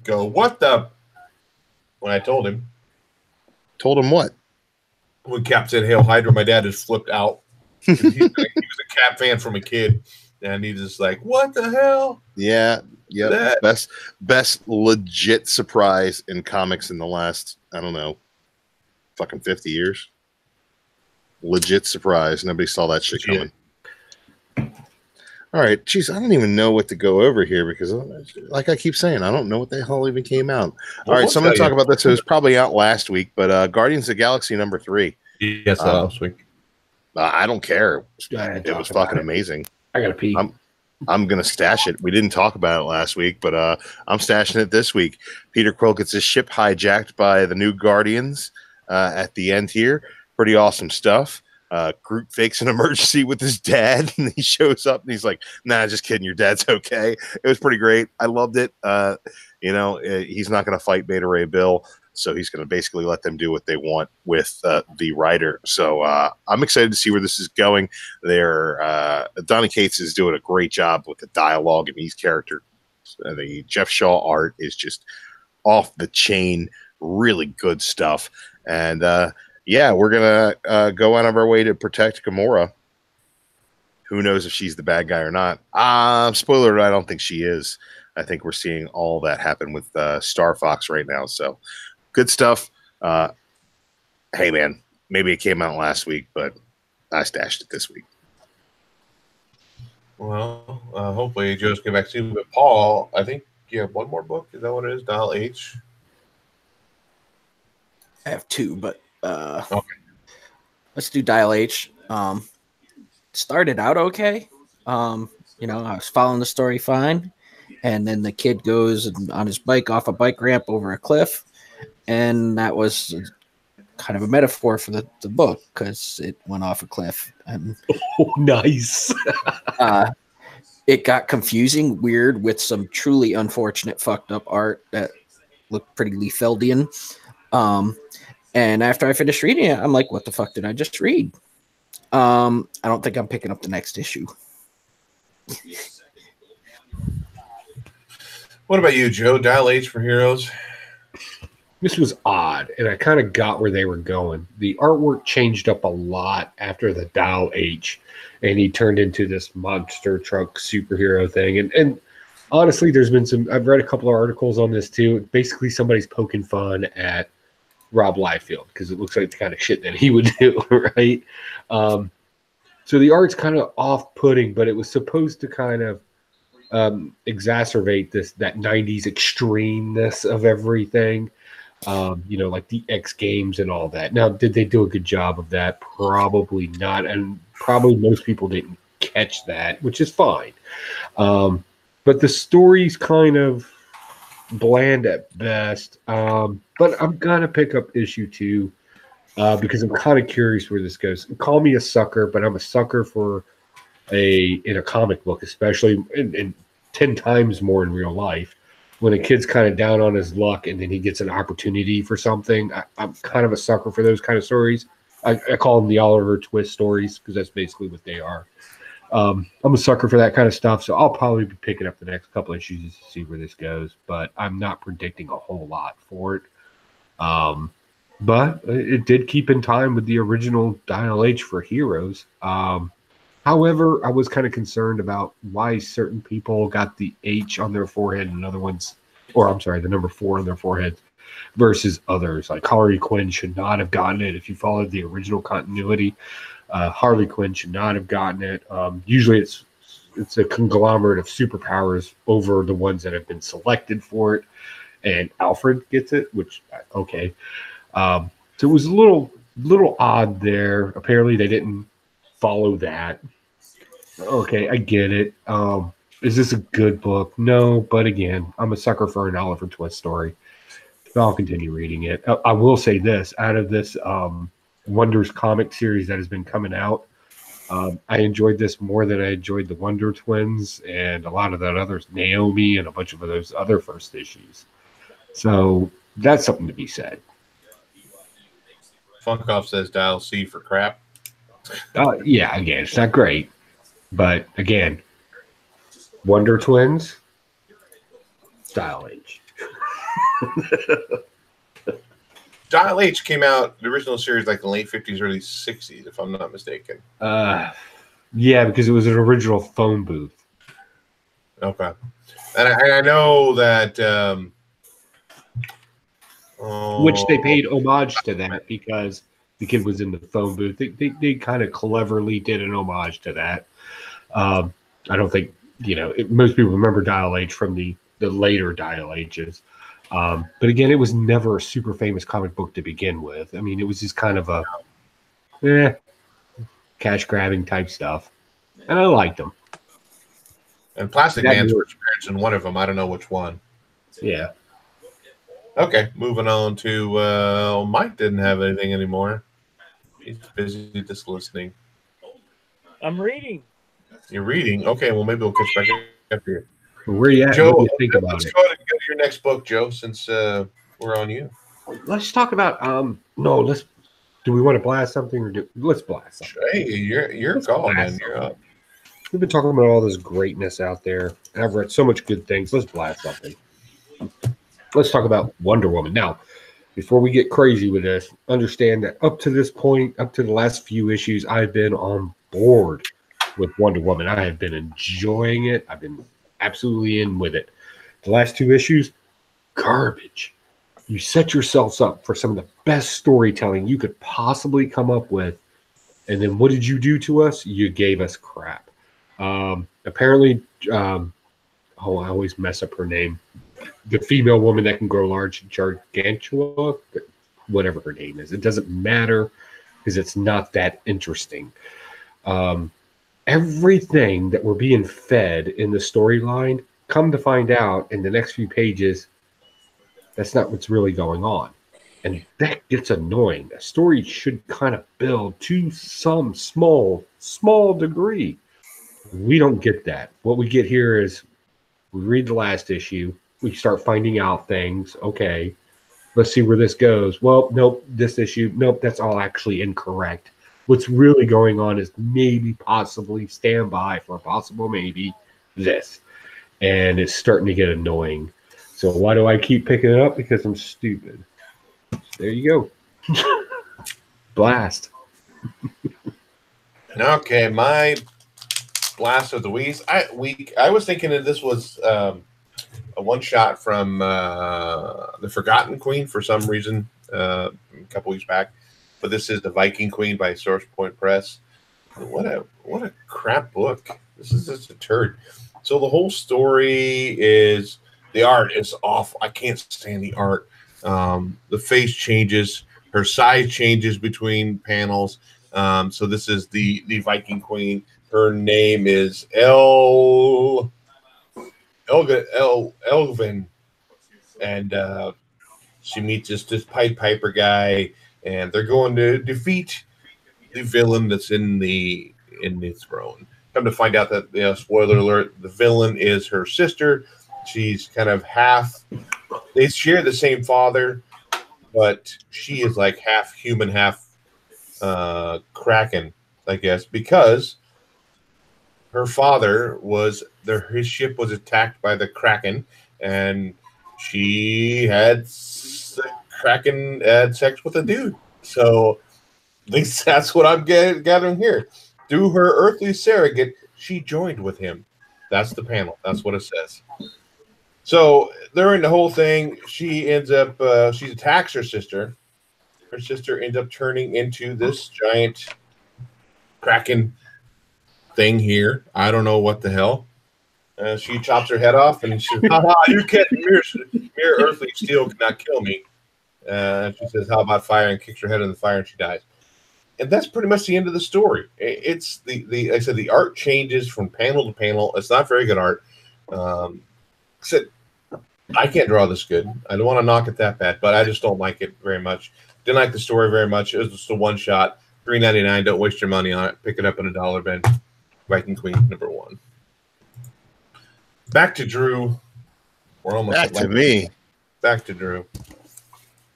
go, what the? When I told him. Told him what? When Cap said, Hail Hydra, my dad just flipped out. He was a Cap fan from a kid. And he's just like, what the hell? Yeah. Best legit surprise in comics in the last, I don't know, fucking 50 years. Legit surprise. Nobody saw that shit coming. All right. Jeez, I don't even know what to go over here because, like I keep saying, I don't know what the hell even came out. All right. So I'm going to talk about this. It was probably out last week, but Guardians of the Galaxy #3. Yes, last week. I don't care. It was fucking amazing. I gotta pee. I'm gonna stash it. We didn't talk about it last week, but I'm stashing it this week. Peter Quill gets his ship hijacked by the new Guardians at the end here. Pretty awesome stuff. Groot fakes an emergency with his dad, and he shows up, and he's like, "Nah, just kidding. Your dad's okay." It was pretty great. I loved it. He's not going to fight Beta Ray Bill, so he's going to basically let them do what they want with the writer. So I'm excited to see where this is going. Donny Cates is doing a great job with the dialogue and these characters. The Jeff Shaw art is just off the chain, really good stuff. And we're gonna go out of our way to protect Gamora. Who knows if she's the bad guy or not? Spoiler alert, I don't think she is. I think we're seeing all that happen with Star Fox right now. So good stuff. Hey man, maybe it came out last week, but I stashed it this week. Well, hopefully Joe's get back soon. But Paul, I think you have one more book. Is that what it is? Dial H? I have two, but Okay. let's do Dial H. Started out okay. I was following the story fine, and then the kid goes on his bike off a bike ramp over a cliff, and that was kind of a metaphor for the book because it went off a cliff. And Nice. it got confusing, weird, with some truly unfortunate, fucked up art that looked pretty Liefeldian. And after I finished reading it, I'm like, what the fuck did I just read? I don't think I'm picking up the next issue. What about you, Joe? Dial H for Heroes? This was odd, and I kind of got where they were going. The artwork changed up a lot after the Dial H, and he turned into this monster truck superhero thing. And honestly, there's been I've read a couple of articles on this too. Basically, somebody's poking fun at Rob Liefeld because it looks like the kind of shit that he would do, right? So the art's kind of off-putting, but it was supposed to kind of exacerbate that 90s extremeness of everything. Like the X Games and all that. Now, did they do a good job of that? Probably not, and probably most people didn't catch that, which is fine. But the story's kind of bland at best. But I'm gonna pick up issue 2 because I'm kind of curious where this goes. Call me a sucker, but I'm a sucker for in a comic book, especially in 10 times more in real life. When a kid's kind of down on his luck and then he gets an opportunity for something, I'm kind of a sucker for those kind of stories. I call them the Oliver Twist stories because that's basically what they are. I'm a sucker for that kind of stuff, so I'll probably be picking up the next couple issues to see where this goes, but I'm not predicting a whole lot for it. But it did keep in time with the original Dial H for Heroes. However, I was kind of concerned about why certain people got the H on their forehead and other ones, the number 4 on their foreheads versus others. Like Harley Quinn should not have gotten it. If you followed the original continuity, Harley Quinn should not have gotten it. Usually it's a conglomerate of superpowers over the ones that have been selected for it. And Alfred gets it, which, okay. So it was a little odd there. Apparently they didn't follow that. Okay, I get it. Is this a good book? No, but again, I'm a sucker for an Oliver Twist story. So I'll continue reading it. I will say this, out of this Wonders comic series that has been coming out, I enjoyed this more than I enjoyed the Wonder Twins and a lot of that others, Naomi and a bunch of those other first issues. So that's something to be said. Funkoff says Dial C for crap. Yeah, again, it's not great. But again, Wonder Twins, Dial H. Dial H came out, the original series, like the late 50s, early 60s, if I'm not mistaken. Yeah, because it was an original phone booth. Okay. And I know that... which they paid homage to that because the kid was in the phone booth. They kind of cleverly did an homage to that. I don't think, most people remember Dial H from the later Dial H's. But again, it was never a super famous comic book to begin with. I mean, it was just kind of a cash grabbing type stuff. And I liked them. And Plastic Man's were experienced in one of them. I don't know which one. Yeah. Okay, moving on to Mike didn't have anything anymore. He's busy just listening. I'm reading. You're reading? Okay, well, maybe we'll catch back up here. Where you at? Joe, What do you think about let's it? go ahead and go to your next book, Joe, since we're on you. Let's talk about no. Let's. Do we want to blast something or let's blast something? Hey, you're calling, man. You're up. We've been talking about all this greatness out there, and I've read so much good things. Let's blast something. Let's talk about Wonder Woman now. Before we get crazy with this, understand that up to this point, up to the last few issues, I've been on board with Wonder Woman. I have been enjoying it. I've been absolutely in with it. The last 2 issues, garbage. You set yourselves up for some of the best storytelling you could possibly come up with. And then what did you do to us? You gave us crap. Apparently, I always mess up her name. The female woman that can grow large, Gargantua, whatever her name is. It doesn't matter because it's not that interesting. Everything that we're being fed in the storyline, come to find out in the next few pages, that's not what's really going on. And that gets annoying. A story should kind of build to some small degree. We don't get that. What we get here is we read the last issue. We start finding out things. Okay, let's see where this goes. Well, nope, this issue. Nope, that's all actually incorrect. What's really going on is maybe, possibly, stand by for a possible maybe this. And it's starting to get annoying. So why do I keep picking it up? Because I'm stupid. There you go. Blast. Okay, my blast of the week. I was thinking that this was a one shot from the Forgotten Queen for some reason a couple weeks back, but this is the Viking Queen by Source Point Press. What a crap book. This is just a turd. So the whole story is the art is off. I can't stand the art. The face changes, her size changes between panels. So this is the Viking Queen. Her name is Elvin, and she meets this Pied Piper guy, and they're going to defeat the villain that's in the throne. Come to find out that, spoiler alert, the villain is her sister. She's kind of half. They share the same father, but she is like half human, half Kraken, I guess, because her father his ship was attacked by the Kraken, and Kraken had sex with a dude. So at least that's what I'm gathering here. Through her earthly surrogate, she joined with him. That's the panel. That's what it says. So during the whole thing, she ends up, she attacks her sister. Her sister ends up turning into this giant Kraken thing here. I don't know what the hell. She chops her head off and she says, "Ha, you can't, mere earthly steel cannot kill me." She says, "How about fire?" and kicks her head in the fire and she dies. And that's pretty much the end of the story. It's like I said, the art changes from panel to panel. It's not very good art. I can't draw this good. I don't want to knock it that bad, but I just don't like it very much. Didn't like the story very much. It was just a one shot, $3.99. Don't waste your money on it. Pick it up in a dollar bin. Viking Queen #1. Back to Drew. We're almost back to me. Back to Drew.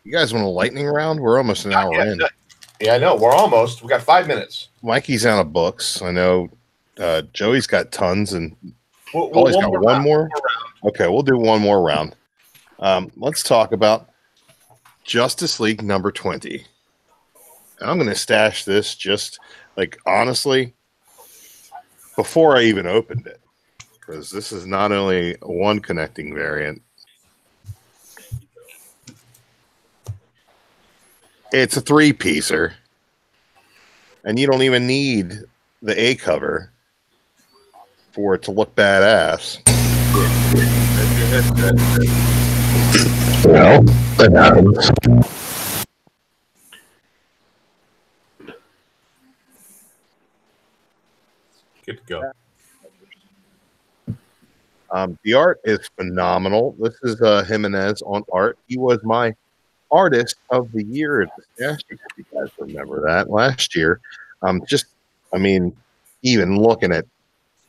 You guys want a lightning round? We're almost an hour in. Yeah, I know. We're almost. We got 5 minutes. Mikey's out of books. I know Joey's got tons, and Paul's got one more. Okay, we'll do one more round. Let's talk about Justice League number 20. I'm going to stash this just like honestly before I even opened it, because this is not only one connecting variant. It's a 3-piecer, and you don't even need the A cover for it to look badass. Well, that happens. Good to go. The art is phenomenal. This is Jimenez on art. He was my artist of the year at the Stash. If you guys remember that last year. Even looking at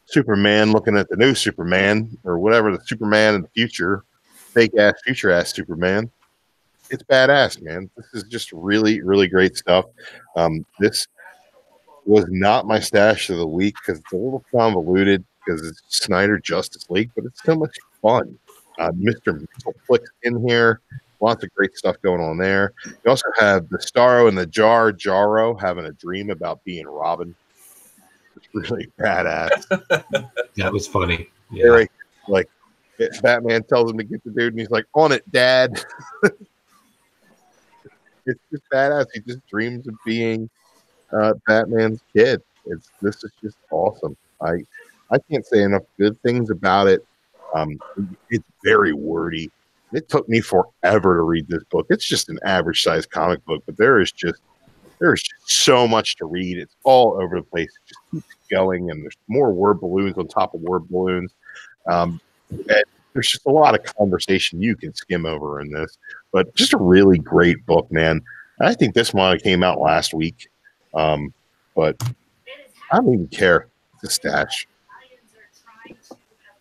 Superman, looking at the new Superman or whatever, the Superman in the future, fake ass future ass Superman. It's badass, man. This is just really, really great stuff. This was not my stash of the week because it's a little convoluted because it's Snyder Justice League, but it's so much fun. Mr. Flick's in here. Lots of great stuff going on there. You also have the Starro and the Jarro having a dream about being Robin. It's really badass. That was funny. Yeah. Very, like, Batman tells him to get the dude, and he's like, "On it, Dad." It's just badass. He just dreams of being Batman's kid. This is just awesome. I can't say enough good things about it. It's very wordy. It took me forever to read this book. It's just an average sized comic book, but there is just so much to read. It's all over the place. It just keeps going, and there's more word balloons on top of word balloons. And there's just a lot of conversation you can skim over in this, but just a really great book, man. I think this one came out last week, but I don't even care. It's a stash.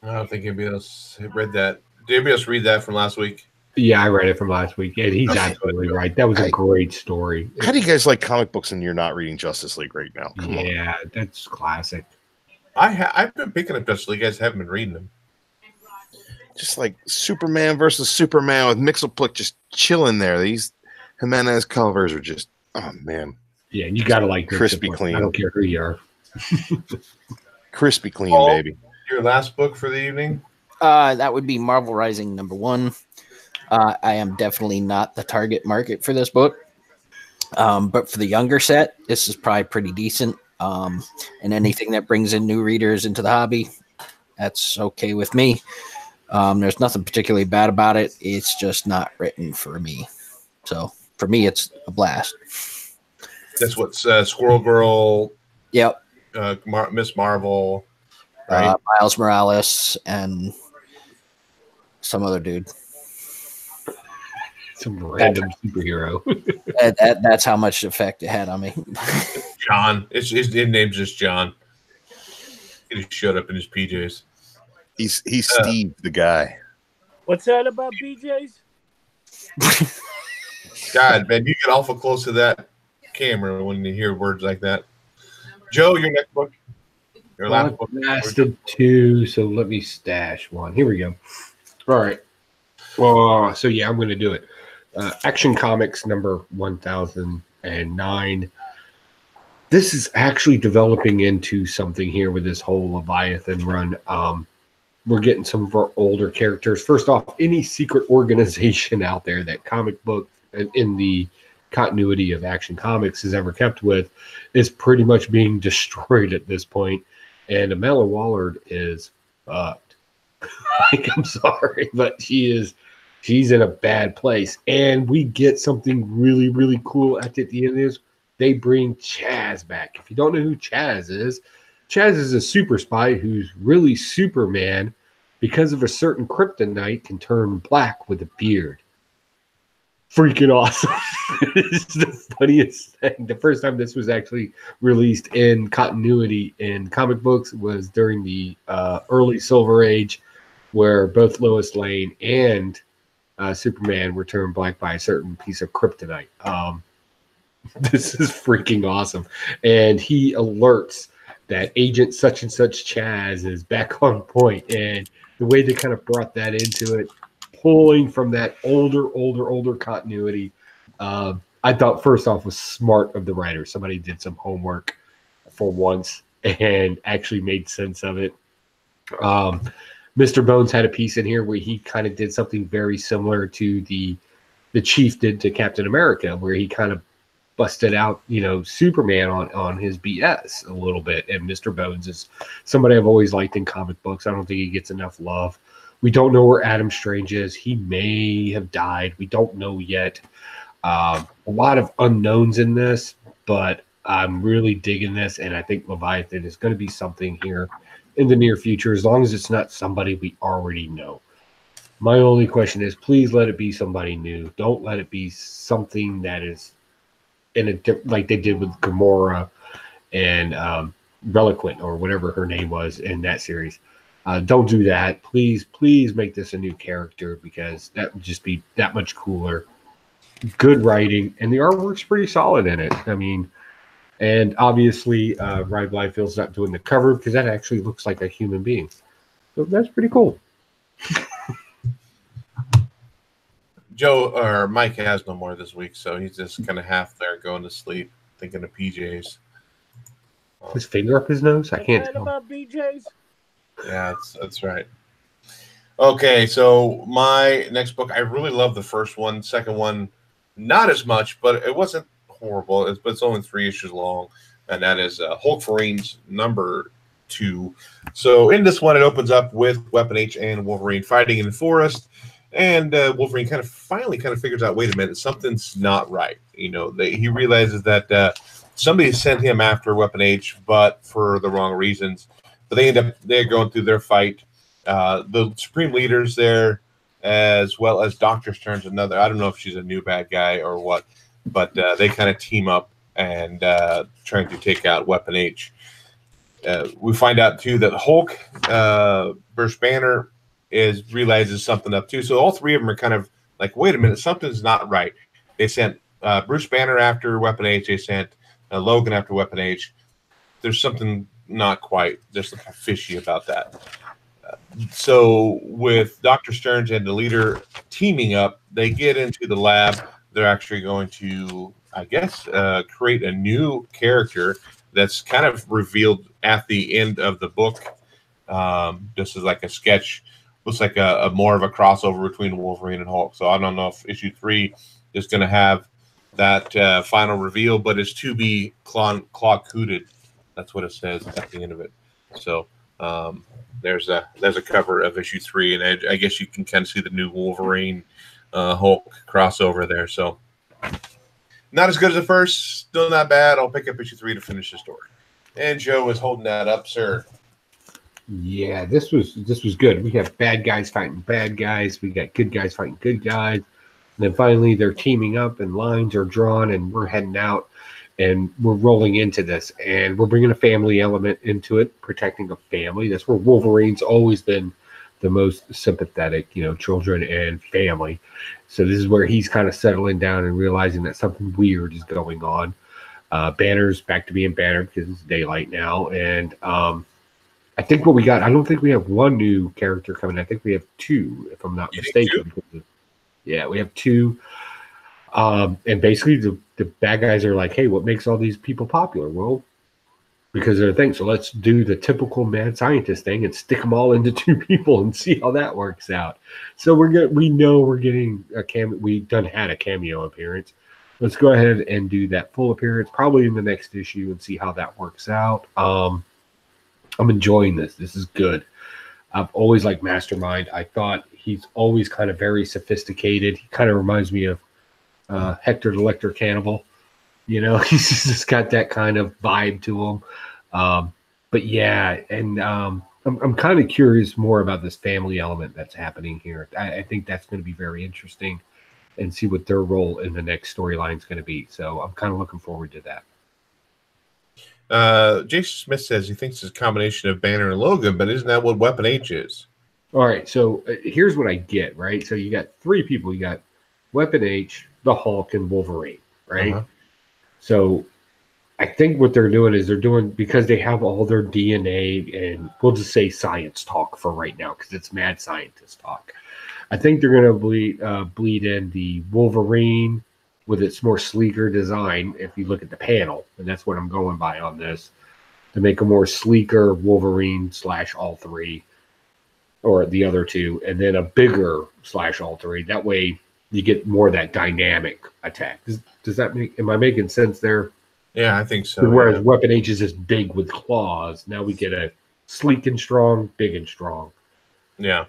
I don't think anybody else read that. Did anybody else read that from last week? Yeah, I read it from last week, and he's absolutely right. That was a great story. How do you guys like comic books and you're not reading Justice League right now? Come on. That's classic. I've been picking up Justice League. You guys haven't been reading them. Just like Superman versus Superman with Mixelplick just chilling there. These Jimenez covers are just, oh man. Yeah, you gotta like crispy clean. I don't care who you are. Crispy clean, Paul, baby. Your last book for the evening? That would be Marvel Rising #1. I am definitely not the target market for this book. But for the younger set, this is probably pretty decent. And anything that brings in new readers into the hobby, that's okay with me. There's nothing particularly bad about it. It's just not written for me. So for me, it's a blast. That's what Squirrel Girl. Yep. Miss Marvel. Right? Miles Morales and some other dude. Some random superhero. That's how much effect it had on me. John. His name's just John. He just showed up in his PJs. He's Steve, the guy. What's that about BJ's? God, man, you get awful close to that camera when you hear words like that. Joe, your next book. Your last book. Lasted 2, so let me stash one. Here we go. All right. Well, so yeah, I'm going to do it. Action Comics number 1009. This is actually developing into something here with this whole Leviathan run. We're getting some of our older characters. First off, any secret organization out there that comic book in the continuity of Action Comics has ever kept with is pretty much being destroyed at this point. And Amanda Waller is fucked. Like, I'm sorry, but she's in a bad place. And we get something really, really cool at the end of this. They bring Chaz back. If you don't know who Chaz is a super spy who's really Superman because of a certain kryptonite can turn black with a beard. Freaking awesome. It's the funniest thing. The first time this was actually released in continuity in comic books was during the early Silver Age, where both Lois Lane and Superman were turned black by a certain piece of kryptonite. This is freaking awesome. And he alerts that agent such and such Chaz is back on point. And the way they kind of brought that into it, pulling from that older continuity, I thought first off was smart of the writer. Somebody did some homework for once and actually made sense of it. Mr. Bones had a piece in here where he kind of did something very similar to the Chief did to Captain America, where he kind of busted out, Superman on his BS a little bit. And Mr. Bones is somebody I've always liked in comic books. I don't think he gets enough love. We don't know where Adam Strange is. He may have died. We don't know yet. A lot of unknowns in this, but I'm really digging this, and I think Leviathan is going to be something here in the near future, as long as it's not somebody we already know. My only question is, please let it be somebody new. Don't let it be something that is in a like they did with Gamora and Reliquant or whatever her name was in that series. Don't do that. Please make this a new character because that would just be that much cooler. Good writing, and the artwork's pretty solid in it. I mean, and obviously, Ryan Blifield's not doing the cover because that actually looks like a human being. So that's pretty cool. Joe or Mike has no more this week, so he's just kind of half there going to sleep, thinking of PJs. His finger up his nose? I can't tell. About BJ's? Yeah, that's right. Okay, so my next book, I really love the first one. Second one, not as much, but it wasn't horrible. It's only 3 issues long, and that is Hulk Wolverine's number 2. So in this one, it opens up with Weapon H and Wolverine fighting in the forest, and Wolverine finally figures out, wait a minute, something's not right. You know, he realizes that somebody sent him after Weapon H, but for the wrong reasons. But they're going through their fight. The Supreme Leader's there, as well as Dr. Stern's another. I don't know if she's a new bad guy or what, but they kind of team up and trying to take out Weapon H. We find out too that Hulk, Bruce Banner, realizes something up too. So all 3 of them are kind of like, wait a minute, something's not right. They sent Bruce Banner after Weapon H. They sent Logan after Weapon H. There's something not quite just fishy about that. So with Dr. Stearns and the Leader teaming up, they get into the lab. They're actually going to, I guess, create a new character that's kind of revealed at the end of the book. This is like a sketch. Looks like a more of a crossover between Wolverine and Hulk. So I don't know if issue 3 is going to have that final reveal, but it's to be claw-cooted. That's what it says at the end of it. So there's a cover of issue 3, and I guess you can kind of see the new Wolverine Hulk crossover there. So not as good as the first, still not bad. I'll pick up issue 3 to finish the story. And Joe is holding that up, sir. Yeah, this was good. We have bad guys fighting bad guys. We got good guys fighting good guys. And then finally they're teaming up and lines are drawn and we're heading out and we're rolling into this. And we're bringing a family element into it, protecting a family. That's where Wolverine's always been the most sympathetic, children and family. So this is where he's kind of settling down and realizing that something weird is going on. Banner's back to being Banner because it's daylight now. And I think what we got, I don't think we have one new character coming. I think we have 2, if I'm not mistaken. Yeah, we have 2. And basically the bad guys are like, hey, what makes all these people popular? Well, because they're things. So let's do the typical mad scientist thing and stick them all into 2 people and see how that works out. So we know we're getting a cameo. We done had a cameo appearance. Let's go ahead and do that full appearance probably in the next issue and see how that works out. I'm enjoying this. This is good. I've always liked Mastermind. I thought he's always kind of very sophisticated. He kind of reminds me of Hector the Electric Cannibal. He's just got that kind of vibe to him. But yeah, and I'm kind of curious more about this family element that's happening here. I think that's going to be very interesting and see what their role in the next storyline is going to be. So I'm kind of looking forward to that. Jason Smith says he thinks it's a combination of Banner and Logan, but isn't that what Weapon H is? All right, so here's what I get, right? So you got 3 people. You got Weapon H, the Hulk, and Wolverine, right? Uh-huh. So I think what they're doing is because they have all their DNA and we'll just say science talk for right now because it's mad scientist talk. I think they're going to bleed in the Wolverine with its more sleeker design, if you look at the panel, and that's what I'm going by on this, to make a more sleeker Wolverine / all 3, or the other 2, and then a bigger / all 3. That way you get more of that dynamic attack. Does that am I making sense there? Yeah, I think so. Whereas Weapon H is just big with claws. Now we get a sleek and strong, big and strong. Yeah.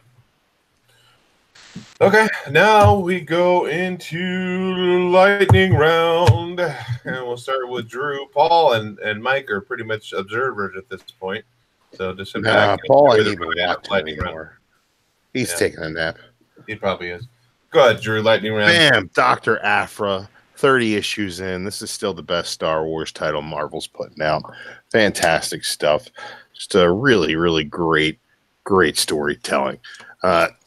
Okay, now we go into lightning round, and we'll start with Drew. Paul and Mike are pretty much observers at this point, so just sit back. Paul ain't even watching anymore. He's taking a nap. He probably is. Go ahead, Drew. Lightning round. Bam, Dr. Aphra, 30 issues in. This is still the best Star Wars title Marvel's putting out. Fantastic stuff. Just a really, really great storytelling.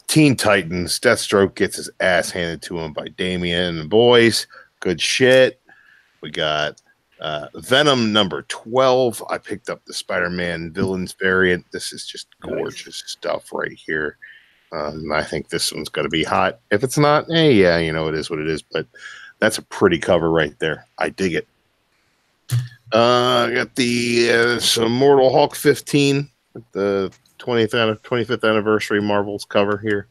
Teen Titans, Deathstroke gets his ass handed to him by Damian and boys. Good shit. We got Venom number 12. I picked up the Spider-Man villains variant. This is just gorgeous stuff right here. And I think this one's going to be hot. If it's not, yeah, you know, it is what it is. But that's a pretty cover right there. I dig it. I got the some Immortal Hulk 15, the 25th anniversary Marvel's cover here.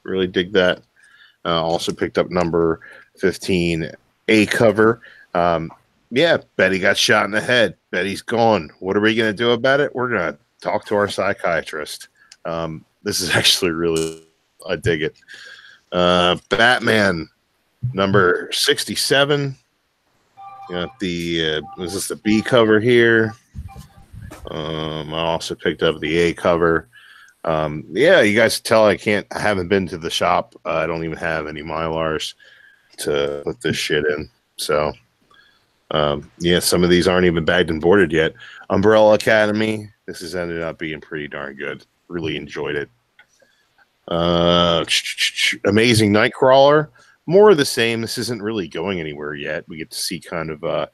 Really dig that. Also picked up number 15 A cover. Yeah, Betty got shot in the head. Betty's gone. What are we going to do about it? We're going to talk to our psychiatrist. This is actually really, I dig it. Batman number 67. You got the, was this the B cover here? I also picked up the A cover. Yeah, you guys tell I haven't been to the shop. I don't even have any Mylars to put this shit in. So, yeah, some of these aren't even bagged and boarded yet. Umbrella Academy. This has ended up being pretty darn good. Really enjoyed it. Amazing Nightcrawler. More of the same. This isn't really going anywhere yet. We get to see kind of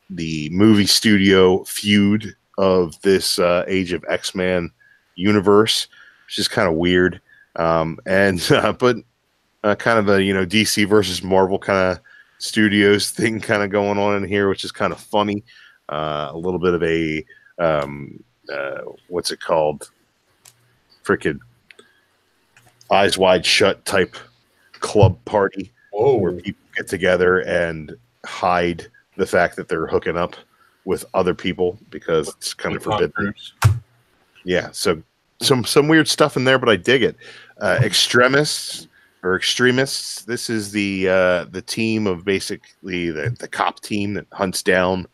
the movie studio feud of this Age of X-Men universe, which is kind of weird. But kind of a, you know, DC versus Marvel kind of studios thing kind of going on in here, which is kind of funny. A little bit of a what's it called? Freaking Eyes Wide Shut type club party. Whoa. Where people get together and hide the fact that they're hooking up with other people because it's kind of forbidden. Yeah, so some weird stuff in there, but I dig it. Extremists. This is the team of basically the cop team that hunts down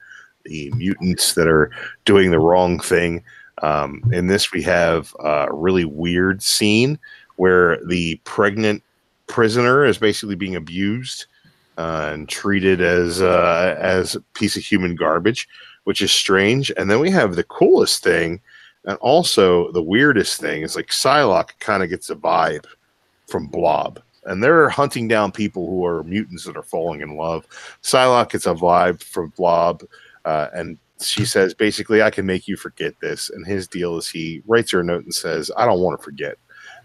the mutants that are doing the wrong thing. In this, we have a really weird scene where the pregnant prisoner is basically being abused and treated as a piece of human garbage, which is strange. And then we have the coolest thing, and also the weirdest thing is like Psylocke kind of gets a vibe from Blob, and they're hunting down people who are mutants that are falling in love. Psylocke gets a vibe from Blob, and she says, basically, I can make you forget this. And his deal is he writes her a note and says, I don't want to forget.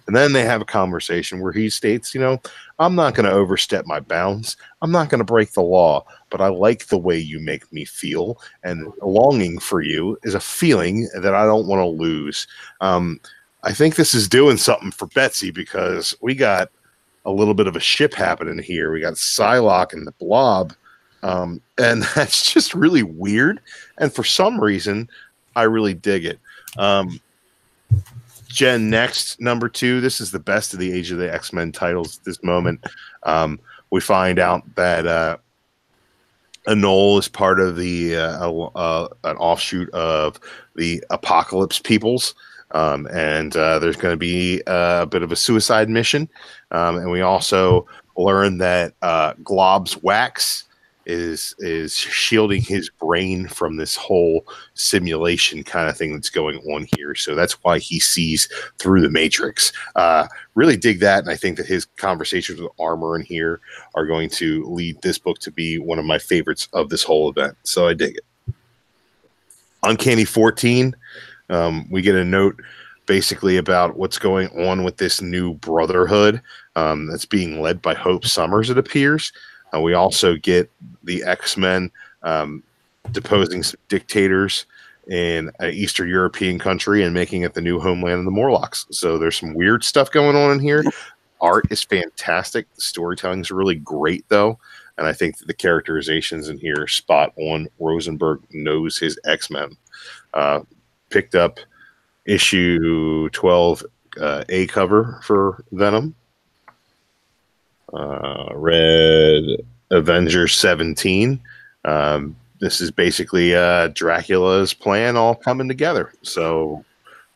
And then they have a conversation where he states, you know, I'm not going to overstep my bounds. I'm not going to break the law, but I like the way you make me feel. And longing for you is a feeling that I don't want to lose. I think this is doing something for Betsy because we got a little bit of a ship happening here. We got Psylocke and the Blob. And that's just really weird. And for some reason, I really dig it. Gen Next number 2. This is the best of the Age of the X-Men titles at this moment. We find out that Anole is part of the an offshoot of the Apocalypse Peoples. And there's going to be a bit of a suicide mission. And we also learn that Glob's wax is shielding his brain from this whole simulation kind of thing that's going on here. So that's why he sees through the Matrix. Really dig that, and I think that his conversations with Armor in here are going to lead this book to be one of my favorites of this whole event. So I dig it. Uncanny 14. We get a note basically about what's going on with this new brotherhood that's being led by Hope Summers, it appears. We also get the X-Men deposing some dictators in an Eastern European country and making it the new homeland of the Morlocks. So there's some weird stuff going on in here. Art is fantastic. The storytelling is really great, though. And I think that the characterizations in here are spot on. Rosenberg knows his X-Men. Picked up issue 12 A cover for Venom. Read Avengers 17. This is basically Dracula's plan all coming together. So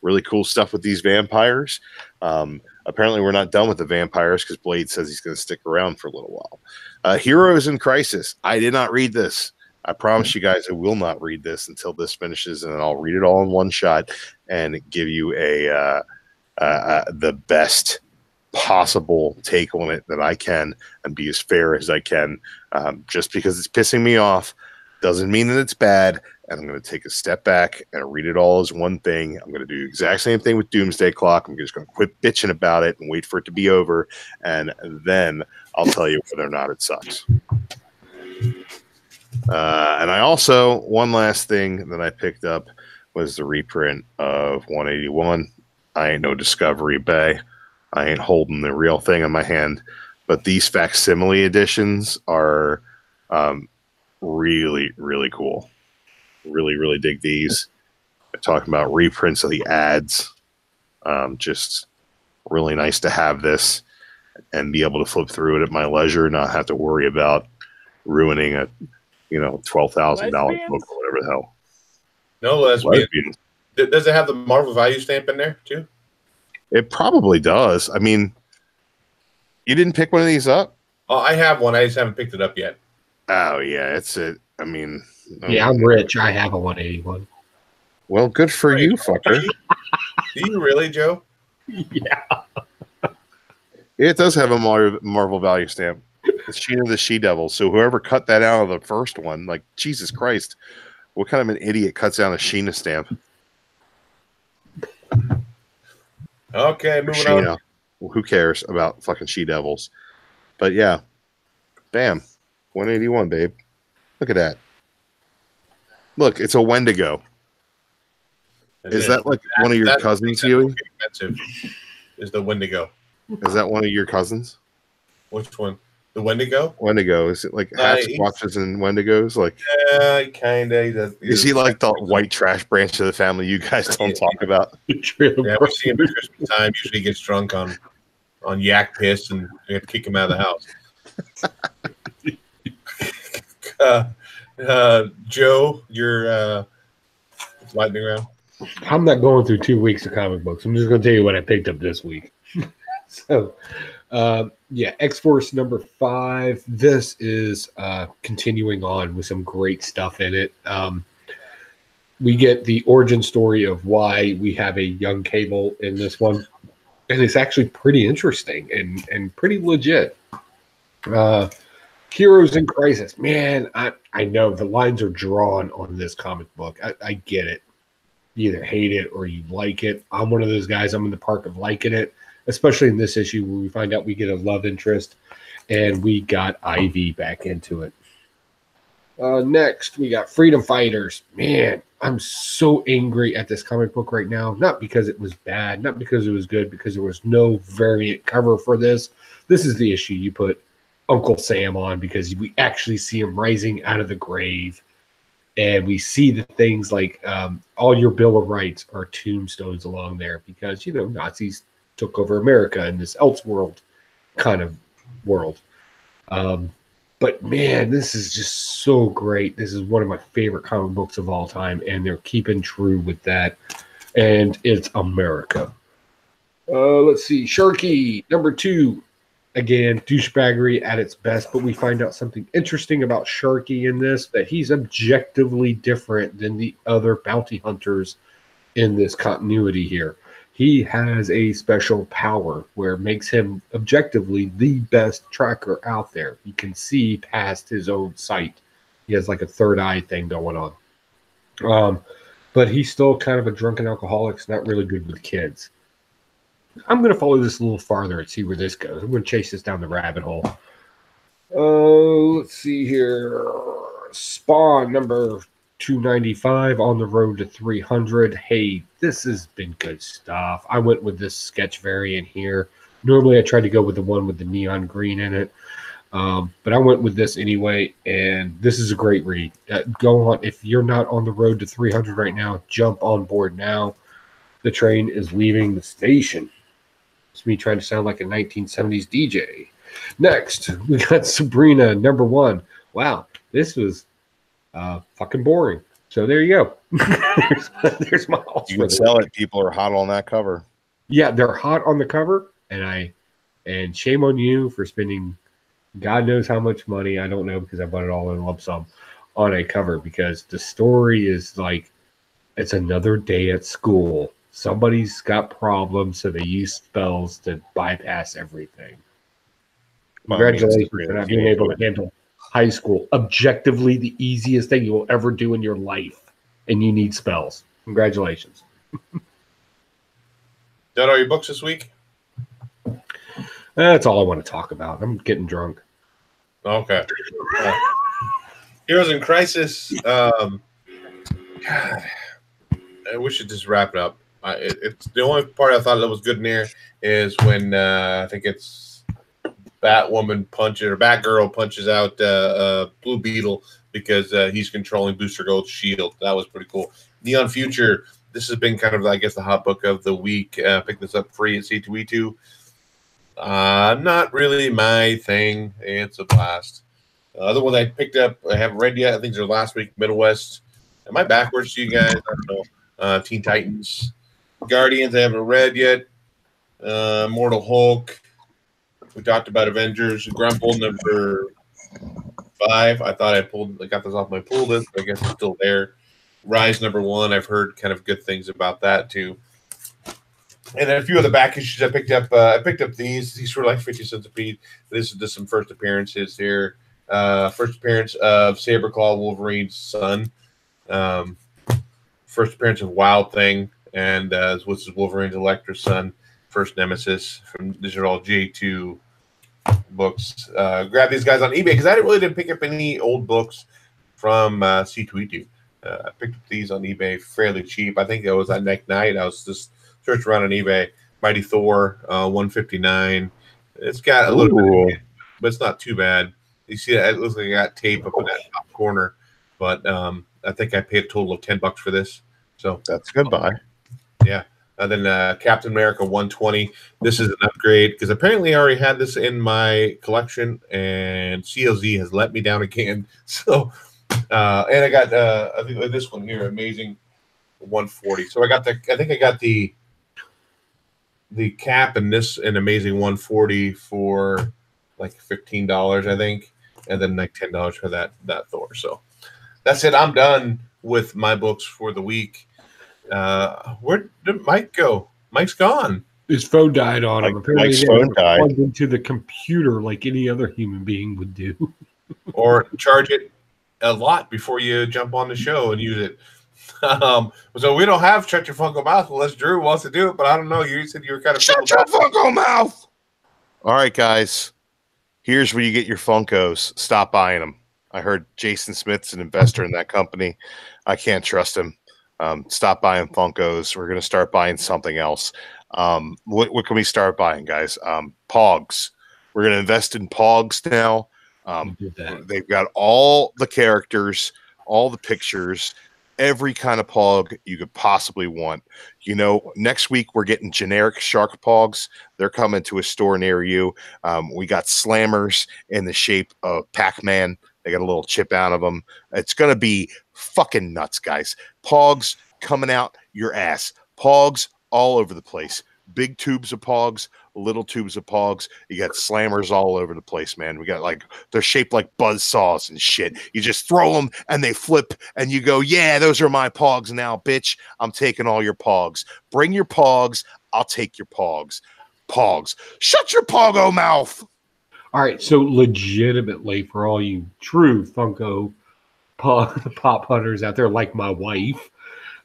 really cool stuff with these vampires. Apparently, we're not done with the vampires because Blade says he's going to stick around for a little while. Heroes in Crisis. I did not read this. I promise you guys I will not read this until this finishes, and I'll read it all in one shot and give you the best possible take on it that I can and be as fair as I can. Just because it's pissing me off doesn't mean that it's bad. And I'm going to take a step back and read it all as one thing. I'm going to do the exact same thing with Doomsday Clock. I'm just going to quit bitching about it and wait for it to be over. And then I'll tell you whether or not it sucks. And I also, one last thing that I picked up was the reprint of 181. I ain't no Discovery Bay. I ain't holding the real thing in my hand. But these facsimile editions are really, really cool. Really, really dig these. I'm talking about reprints of the ads. Just really nice to have this and be able to flip through it at my leisure, not have to worry about ruining a $12,000 book or whatever the hell. No lesbians. Does it have the Marvel value stamp in there too? It probably does. I mean, you didn't pick one of these up? Oh, I have one. I just haven't picked it up yet. Oh yeah, it's it. I mean, yeah, I'm rich. I have a 181. Well, good for you, fucker. Do you really, Joe? Yeah. It does have a Marvel value stamp. It's Sheena the She-Devil. So whoever cut that out of the first one, like, Jesus Christ, what kind of an idiot cuts down a Sheena stamp? Okay, moving on. Well, who cares about fucking She-Devils? But yeah, bam, 181, babe. Look at that. Look, it's a Wendigo. Is that like one of your cousins, Huey? Expensive. Is the Wendigo? Is that one of your cousins? Which one? The Wendigo? Wendigo. Is it like hats, watches, and Wendigos? Like, yeah, kind of. Is he like the white trash branch of the family you guys don't talk about? Yeah, we see him at Christmas time. Usually gets drunk on yak piss, and we have to kick him out of the house. Joe, you're lightning round. I'm not going through 2 weeks of comic books. I'm just going to tell you what I picked up this week. So, X-Force number 5. This is continuing on with some great stuff in it. We get the origin story of why we have a young Cable in this one. And it's actually pretty interesting and pretty legit. Heroes in Crisis. Man, I know the lines are drawn on this comic book. I get it. You either hate it or you like it. I'm one of those guys. I'm in the park of liking it, especially in this issue where we find out we get a love interest and we got Ivy back into it. Next, we got Freedom Fighters. Man, I'm so angry at this comic book right now. Not because it was bad, not because it was good, because there was no variant cover for this. This is the issue you put Uncle Sam on because we actually see him rising out of the grave. And we see the things like all your Bill of Rights are tombstones along there because, Nazis took over America in this Elseworld kind of world. But, man, this is just so great. This is one of my favorite comic books of all time, and they're keeping true with that. And it's America. Let's see. Sharky, number 2. Again, douchebaggery at its best, but we find out something interesting about Sharky in this, that he's objectively different than the other bounty hunters in this continuity here. He has a special power where it makes him objectively the best tracker out there. He can see past his own sight. He has like a third eye thing going on. But he's still kind of a drunken alcoholic. It's not really good with kids. I'm going to follow this a little farther and see where this goes. I'm going to chase this down the rabbit hole. Let's see here. Spawn number 295 on the road to 300. Hey, this has been good stuff. I went with this sketch variant here. Normally I try to go with the one with the neon green in it. But I went with this anyway, and this is a great read. Go on. If you're not on the road to 300 right now, jump on board now. The train is leaving the station. It's me trying to sound like a 1970s DJ. Next, we got Sabrina, number 1. Wow, this was fucking boring. So there you go. there's my hauls You for can the sell week. it. People are hot on that cover. Yeah, they're hot on the cover, and shame on you for spending God knows how much money. I don't know because I bought it all in a lump sum on a cover because the story is like it's another day at school. Somebody's got problems, so they use spells to bypass everything. Well, I mean, it's Congratulations really for not being able to handle high school. Objectively, the easiest thing you will ever do in your life, and you need spells. Congratulations. That are your books this week? That's all I want to talk about. I'm getting drunk. Okay. Heroes in Crisis. God, I wish it just wrap it up. It's the only part I thought that was good in there is when I think it's Batwoman punches or Batgirl punches out Blue Beetle because he's controlling Booster Gold's shield. That was pretty cool. Neon Future. This has been kind of, I guess, the hot book of the week. Picked this up free at C2E2. Not really my thing. It's a blast. The other one I picked up, I haven't read yet. I think they're last week, Middle West. Am I backwards to you guys? I don't know. Teen Titans. Guardians, I haven't read yet. Mortal Hulk. We talked about Avengers. Grumble number 5. I thought I got this off my pull list, but I guess it's still there. Rise number 1. I've heard kind of good things about that too. And then a few of the back issues I picked up. I picked up these. These were like 50 cents a piece. This is just some first appearances here. First appearance of Saberclaw, Wolverine's son. First appearance of Wild Thing, and which is Wolverine's Electra's son. First nemesis. These are all J2 books. Grab these guys on eBay because I didn't pick up any old books from C2E2. I picked up these on eBay fairly cheap. I think it was at Neck Night. I was just searching around on eBay. Mighty Thor, $159. It's got a little bit, but it's not too bad. You see, it looks like I got tape up in that top corner, but I think I paid a total of $10 for this. So that's a good buy. Yeah. And then Captain America 120. This is an upgrade because apparently I already had this in my collection, and CLZ has let me down again. So, and I got I think this one here, Amazing 140. So I think I got the Cap and this in Amazing 140 for like $15, I think, and then like $10 for that Thor. So that's it. I'm done with my books for the week. Where did Mike go? Mike's gone. His phone died on him. Apparently, Mike's phone died. Plugged into the computer like any other human being would do. Or charge it a lot before you jump on the show and use it. So we don't have Shut Your Funko Mouth unless Drew wants to do it, but I don't know. You said you were kind of Shut your Funko Mouth. All right, guys. Here's where you get your Funkos. Stop buying them. I heard Jason Smith's an investor in that company. I can't trust him. Stop buying Funkos. We're going to start buying something else. What can we start buying, guys? Pogs. We're going to invest in Pogs now. They've got all the characters, all the pictures, every kind of Pog you could possibly want. You know, next week we're getting generic shark Pogs. They're coming to a store near you. We got slammers in the shape of Pac-Man. They got a little chip out of them. It's going to be fucking nuts, guys. Pogs coming out your ass. Pogs all over the place. Big tubes of Pogs, little tubes of Pogs. You got slammers all over the place, man. We got they're shaped like buzz saws and shit. You just throw them and they flip and you go, yeah, those are my Pogs now, bitch. I'm taking all your Pogs. Bring your Pogs. I'll take your Pogs. Pogs. Shut your Pogo mouth. All right, so legitimately, for all you true Funko pop hunters out there, like my wife,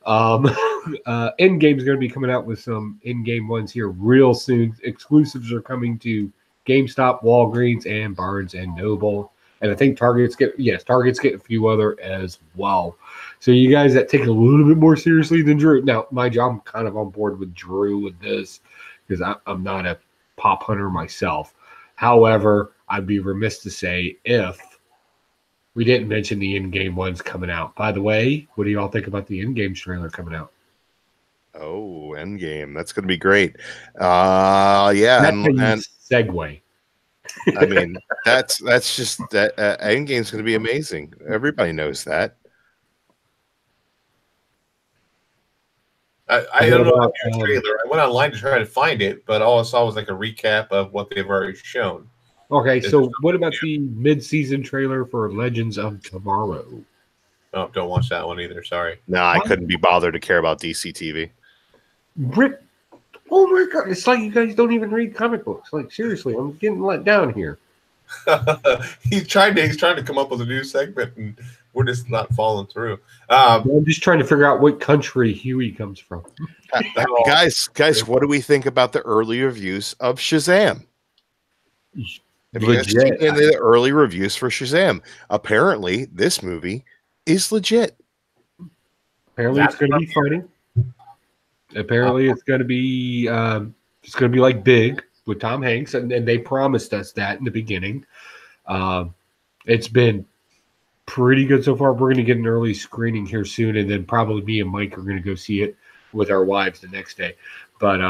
Endgame's going to be coming out with some in-game ones here real soon. Exclusives are coming to GameStop, Walgreens, and Barnes and Noble, and I think Target's get a few other as well. So you guys that take it a little bit more seriously than Drew. Now, mind you, I'm kind of on board with Drew with this because I'm not a pop hunter myself. However, I'd be remiss to say if we didn't mention the in-game ones coming out. By the way, what do you all think about the in-game trailer coming out? Oh, Endgame. That's going to be great. Yeah. And segue. I mean, that's just that Endgame's going to be amazing. Everybody knows that. I don't know about the trailer. I went online to try to find it, but all I saw was like a recap of what they've already shown. Okay, so what about the mid-season trailer for Legends of Tomorrow? Oh, don't watch that one either. Sorry. No, I couldn't be bothered to care about DC TV. Rip! Oh my god! It's like you guys don't even read comic books. Like seriously, I'm getting let down here. He's trying to come up with a new segment, and we're just not following through. I'm just trying to figure out what country Huey comes from. Guys, what do we think about the early reviews of Shazam? Have you guys seen any of the early reviews for Shazam? Apparently, this movie is legit. Apparently, it's going to be funny. Apparently, it's going to be like Big with Tom Hanks, and they promised us that in the beginning. It's been pretty good so far. We're going to get an early screening here soon, and then probably me and Mike are going to go see it with our wives the next day. But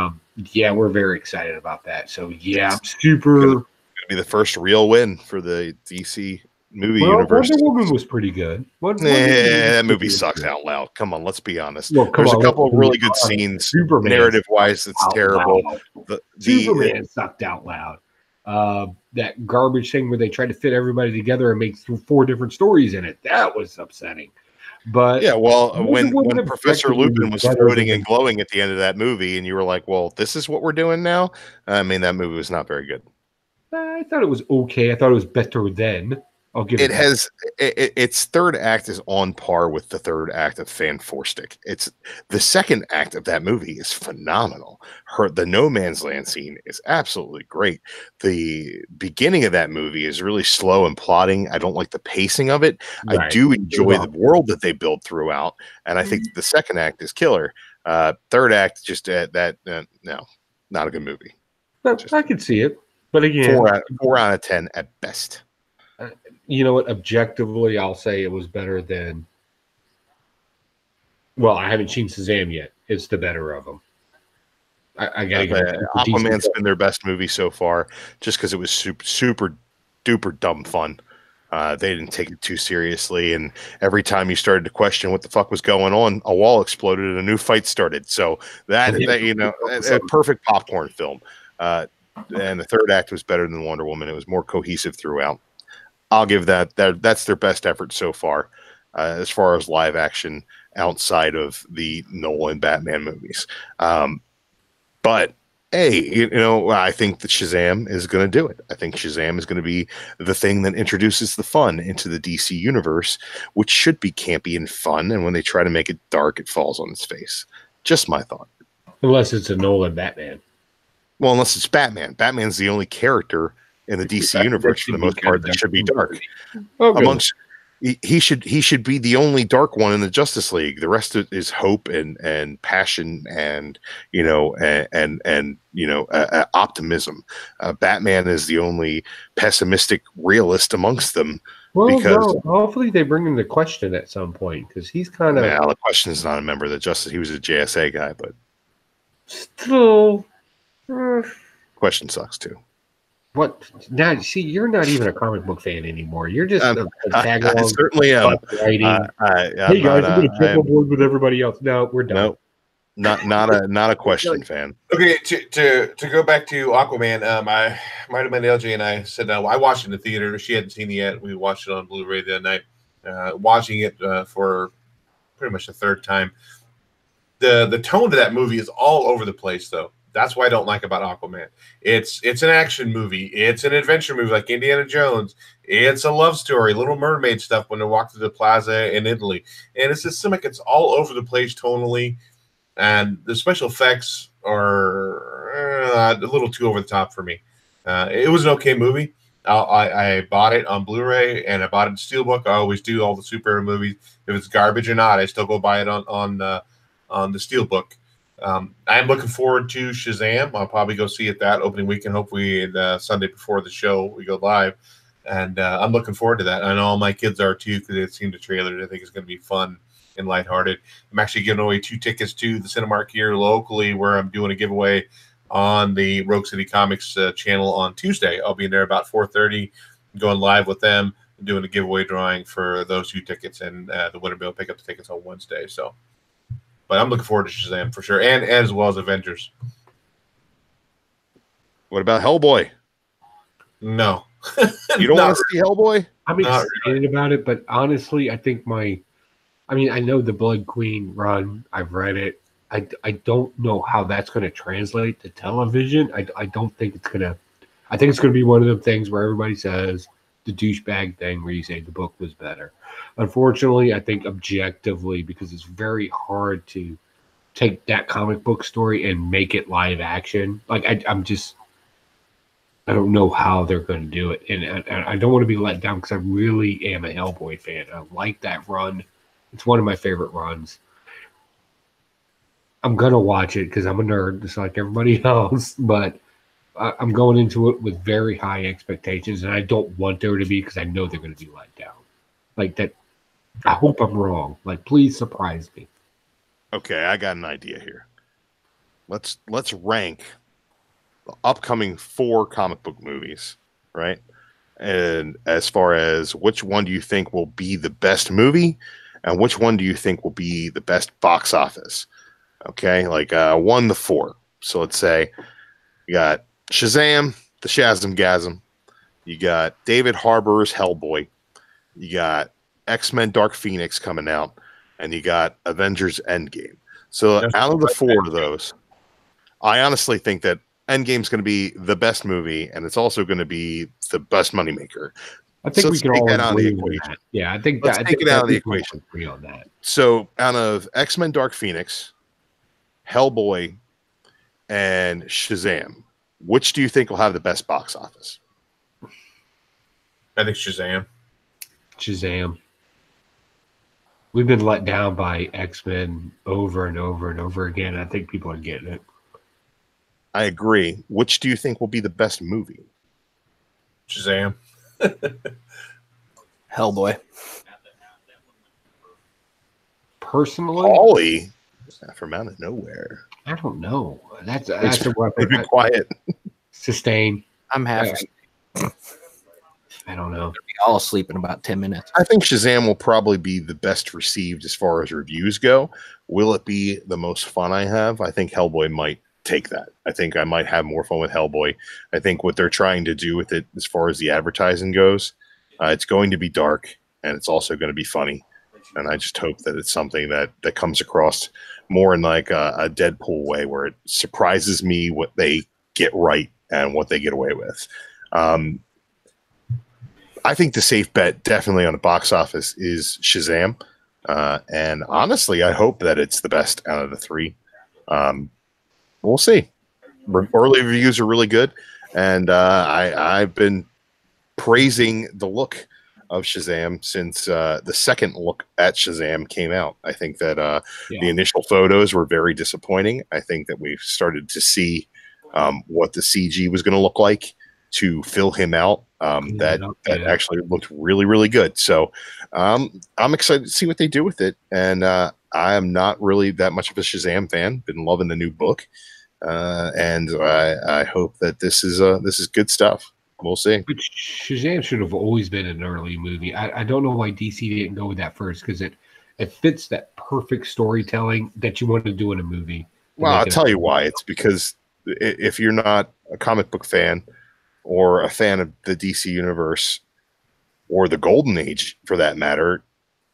yeah, we're very excited about that. So yeah, I'm super. Gonna be the first real win for the DC movie universe. Wonder Woman was pretty good. That movie sucks out loud. Come on, let's be honest. There's a couple of really good scenes. Narrative-wise, it's terrible. Superman sucked out loud. That garbage thing where they tried to fit everybody together and make 4 different stories in it. That was upsetting. But yeah, well, when Professor Lupin was floating and glowing at the end of that movie, and you were like, "Well, this is what we're doing now." I mean, that movie was not very good. I thought it was okay. I thought it was better than. I'll give it. Its third act is on par with the third act of Fanforstic. It's the second act of that movie is phenomenal. The No Man's Land scene is absolutely great. The beginning of that movie is really slow and plotting. I don't like the pacing of it. Right. I do enjoy the world that they build throughout, and I think the second act is killer. Third act, just no, not a good movie. I could see it, but again, 4 out of 10 at best. You know what? Objectively, I'll say it was better than. Well, I haven't seen Shazam yet. It's the better of them. I gotta get Aquaman's been their best movie so far, just because it was super duper dumb fun. They didn't take it too seriously, and every time you started to question what the fuck was going on, a wall exploded and a new fight started. So that a perfect popcorn film. And the third act was better than Wonder Woman. It was more cohesive throughout. I'll give that's their best effort so far as live action outside of the Nolan Batman movies. But hey, I think that Shazam is going to do it. I think Shazam is going to be the thing that introduces the fun into the DC universe, which should be campy and fun. And when they try to make it dark, it falls on its face. Just my thought. Unless it's a Nolan Batman. Well, unless it's Batman. Batman's the only character in the DC universe for the most part that should be dark. He should be the only dark one in the Justice League. The rest is hope and passion and optimism. Batman is the only pessimistic realist amongst them. Well, because hopefully they bring him to Question at some point because he's kind of. Yeah, the Question is not a member of the Justice. He was a JSA guy, but still, Question sucks too. What now? See, you're not even a comic book fan anymore. You're just a tag along. I certainly am. Hey guys, I'm going to jump on board with everybody else. No, we're done. No, not a Question fan. Okay, to go back to Aquaman, I might have been LJ and I said I watched it in the theater. She hadn't seen it yet. We watched it on Blu-ray the other night. Watching it for pretty much the third time. The tone of that movie is all over the place, though. That's what I don't like about Aquaman. It's an action movie. It's an adventure movie like Indiana Jones. It's a love story, Little Mermaid stuff when they walk through the plaza in Italy. And it's just like it's all over the place tonally. And the special effects are a little too over the top for me. It was an okay movie. I bought it on Blu-ray and I bought it in Steelbook. I always do all the superhero movies. If it's garbage or not, I still go buy it on the Steelbook. I'm looking forward to Shazam. I'll probably go see it that opening weekend, hopefully the Sunday before the show we go live. And I'm looking forward to that. I know all my kids are too because they've seen the trailer. I think it's going to be fun and lighthearted. I'm actually giving away 2 tickets to the Cinemark here locally where I'm doing a giveaway on the Rogue City Comics channel on Tuesday. I'll be in there about 4:30 going live with them and doing a giveaway drawing for those 2 tickets. And the winner will pick up the tickets on Wednesday. So But I'm looking forward to Shazam for sure, and as well as Avengers. What about Hellboy? No. You don't Not want to see Hellboy? I'm Not excited about it, but honestly, I think I know the Blood Queen run. I've read it. I don't know how that's going to translate to television. I don't think it's going to. I think it's going to be one of the things where everybody says the douchebag thing where you say the book was better. Unfortunately, I think objectively, because it's very hard to take that comic book story and make it live action. Like I don't know how they're going to do it, and I don't want to be let down because I really am a Hellboy fan. I like that run. It's one of my favorite runs. I'm going to watch it because I'm a nerd, just like everybody else, but I'm going into it with very high expectations, and I don't want there to be because I know they're going to be let down. Like that, I hope I'm wrong. Like, please surprise me. Okay, I got an idea here. Let's rank the upcoming 4 comic book movies, right? And as far as which one do you think will be the best movie, and which one do you think will be the best box office? Okay, like 1 to 4. So let's say you got Shazam, the Shazam-gasm. You got David Harbour's Hellboy. You got X-Men Dark Phoenix coming out. And you got Avengers Endgame. So out of the 4 of those, I honestly think that Endgame's going to be the best movie, and it's also going to be the best moneymaker. I think So we can take all that out of the agree on equation. that. Yeah, I think Let's take it out of the equation. Agree on that. So out of X-Men Dark Phoenix, Hellboy, and Shazam, which do you think will have the best box office? I think Shazam. Shazam. We've been let down by X-Men over and over and over again. I think people are getting it. I agree. Which do you think will be the best movie? Shazam. Hellboy. Personally, Ollie, from out of nowhere. I don't know. That's a Be quiet. Sustain. I'm half. I don't know. All asleep in about 10 minutes. I think Shazam will probably be the best received as far as reviews go. Will it be the most fun I have? I think Hellboy might take that. I think I might have more fun with Hellboy. I think what they're trying to do with it as far as the advertising goes, it's going to be dark, and it's also going to be funny. And I just hope that it's something that comes across more in like a Deadpool way, where it surprises me what they get right and what they get away with. I think the safe bet definitely on the box office is Shazam. And honestly, I hope that it's the best out of the 3. We'll see. Early reviews are really good. And I've been praising the look of Shazam since the second look at Shazam came out. I think that the initial photos were very disappointing. I think that we've started to see what the CG was going to look like to fill him out. That actually looked really, really good. So I'm excited to see what they do with it. And I am not really that much of a Shazam fan. Been loving the new book. And I hope that this is good stuff. We'll see. But Shazam should have always been an early movie. I don't know why DC didn't go with that first, because it fits that perfect storytelling that you want to do in a movie. Well, I'll tell you why. It's because if you're not a comic book fan or a fan of the DC universe or the Golden Age for that matter,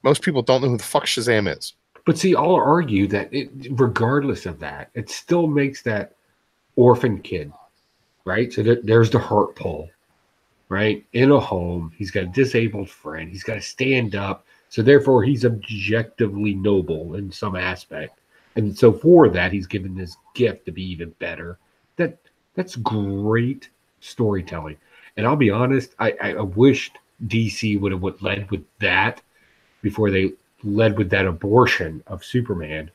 most people don't know who the fuck Shazam is. But see, I'll argue that regardless of that, it still makes that orphan kid, right? So there's the heart pull, right? In a home, he's got a disabled friend. He's got to stand up. So therefore, he's objectively noble in some aspect. And so for that, he's given this gift to be even better. That's great storytelling. And I'll be honest, I wished DC would have led with that before they led with that abortion of Superman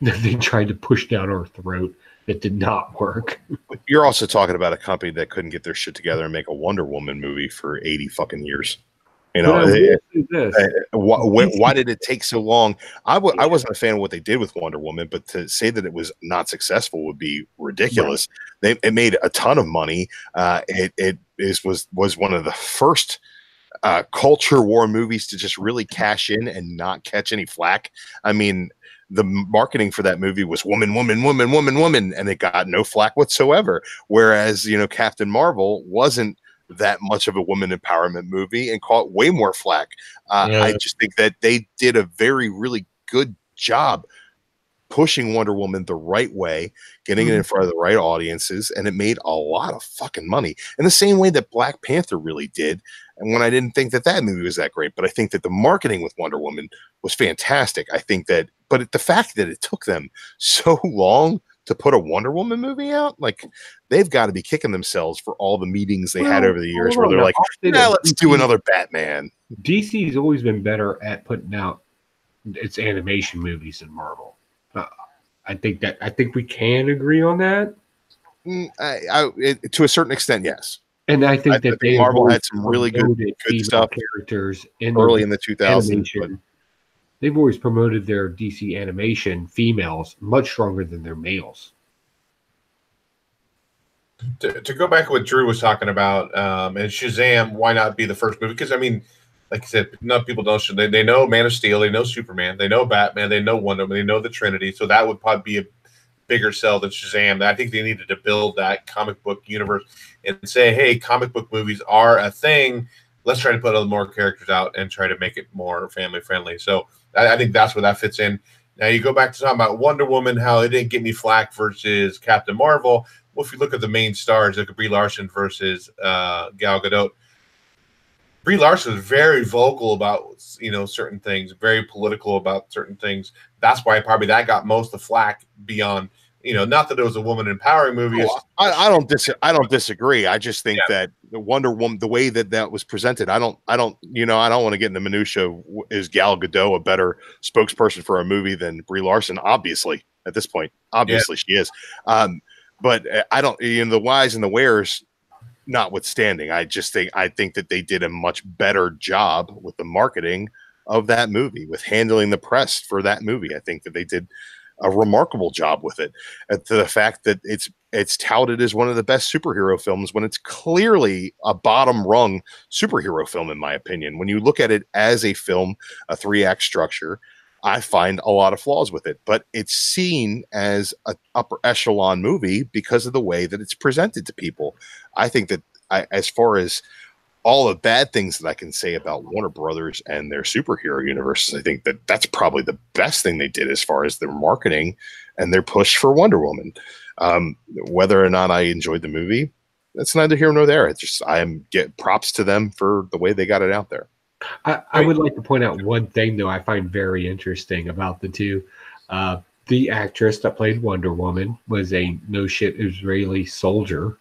that they tried to push down our throat that did not work. You're also talking about a company that couldn't get their shit together and make a Wonder Woman movie for 80 fucking years. You know, why did it take so long? I wasn't a fan of what they did with Wonder Woman, but to say that it was not successful would be ridiculous. Right. It made a ton of money. It was one of the first culture war movies to just really cash in and not catch any flack. I mean, the marketing for that movie was woman, woman, woman, woman, woman, and it got no flack whatsoever. Whereas, Captain Marvel wasn't that much of a woman empowerment movie and caught way more flack. I just think that they did a very, really good job pushing Wonder Woman the right way, getting it in front of the right audiences, and it made a lot of fucking money in the same way that Black Panther really did. And when I didn't think that movie was that great, but I think that the marketing with Wonder Woman was fantastic. I think that, but the fact that it took them so long to put a Wonder Woman movie out, like, they've got to be kicking themselves for all the meetings they had over the years where they're like, let's do another Batman. DC's always been better at putting out its animation movies than Marvel. I think we can agree on that. To a certain extent, yes. And I think that Marvel had some really good stuff characters early in the 2000s. They've always promoted their DC animation females much stronger than their males. To go back to what Drew was talking about, and Shazam, why not be the first movie? Because, I mean, like I said, enough people know. They know Man of Steel, they know Superman, they know Batman, they know Wonder Woman, they know the Trinity. So that would probably be a bigger sell than Shazam. I think they needed to build that comic book universe and say, hey, comic book movies are a thing. Let's try to put more characters out and try to make it more family friendly. So I think that's where that fits in. Now you go back to talking about Wonder Woman, how it didn't get any flack versus Captain Marvel. Well, if you look at the main stars, look at Brie Larson versus Gal Gadot. Brie Larson is very vocal about certain things, very political about certain things. That's why probably that got most of the flack beyond, not that it was a woman empowering movie. I don't disagree. I just think that the Wonder Woman, the way that was presented, I don't want to get in the minutia. Is Gal Gadot a better spokesperson for a movie than Brie Larson? Obviously, at this point, she is. But I don't, the whys and the wheres notwithstanding, I think that they did a much better job with the marketing of that movie, with handling the press for that movie. I think that they did a remarkable job with it. To the fact that it's touted as one of the best superhero films when it's clearly a bottom rung superhero film, in my opinion. When you look at it as a film, a 3-act structure, I find a lot of flaws with it, but it's seen as an upper echelon movie because of the way that it's presented to people. I think that as far as all the bad things that I can say about Warner Brothers and their superhero universes, I think that that's probably the best thing they did as far as their marketing and their push for Wonder Woman. Whether or not I enjoyed the movie, that's neither here nor there. It's just, get props to them for the way they got it out there. I would like to point out one thing, though, I find very interesting about the two. The actress that played Wonder Woman was a no-shit Israeli soldier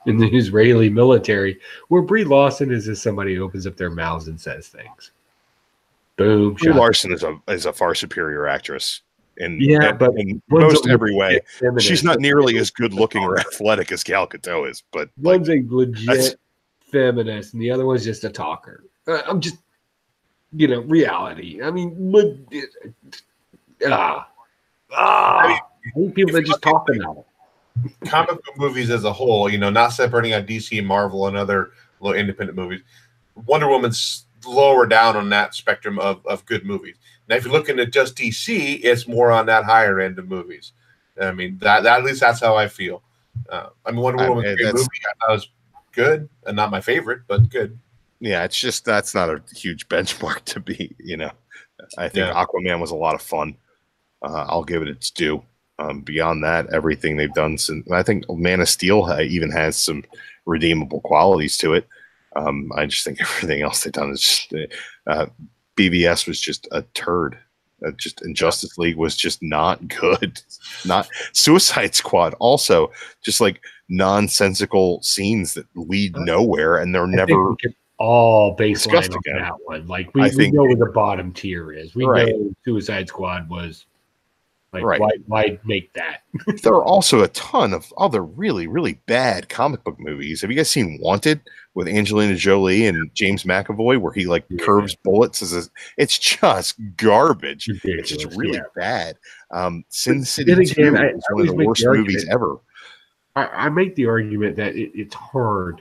in the Israeli military, where Brie Larson is just somebody who opens up their mouths and says things. Boom. Brie Larson is a far superior actress in most every way. She's not nearly as good looking or athletic as Gal Gadot is, but one's a legit feminist, and the other one's just a talker. I'm just, reality. I mean, I think people that just talk about it. Comic book movies as a whole, not separating out DC, Marvel, and other little independent movies. Wonder Woman's lower down on that spectrum of good movies. Now, if you're looking at just DC, it's more on that higher end of movies. I mean, that at least that's how I feel. Wonder Woman's a great movie. I thought it was good, and not my favorite, but good. Yeah, it's just that's not a huge benchmark to be. I think Aquaman was a lot of fun. I'll give it its due. Beyond that, everything they've done since, I think Man of Steel even has some redeemable qualities to it. I just think everything else they've done is just BVS was just a turd. And Justice League was just not good. Not Suicide Squad also just like nonsensical scenes that lead nowhere, and they're never all baseline on that one. Like we know where the bottom tier is. We know Suicide Squad was like, why make that? There are also a ton of other really, really bad comic book movies. Have you guys seen Wanted with Angelina Jolie and James McAvoy, where he curves bullets? It's just garbage. It's just really bad. Sin City 2 is one of the worst movies ever. I make the argument that it's hard,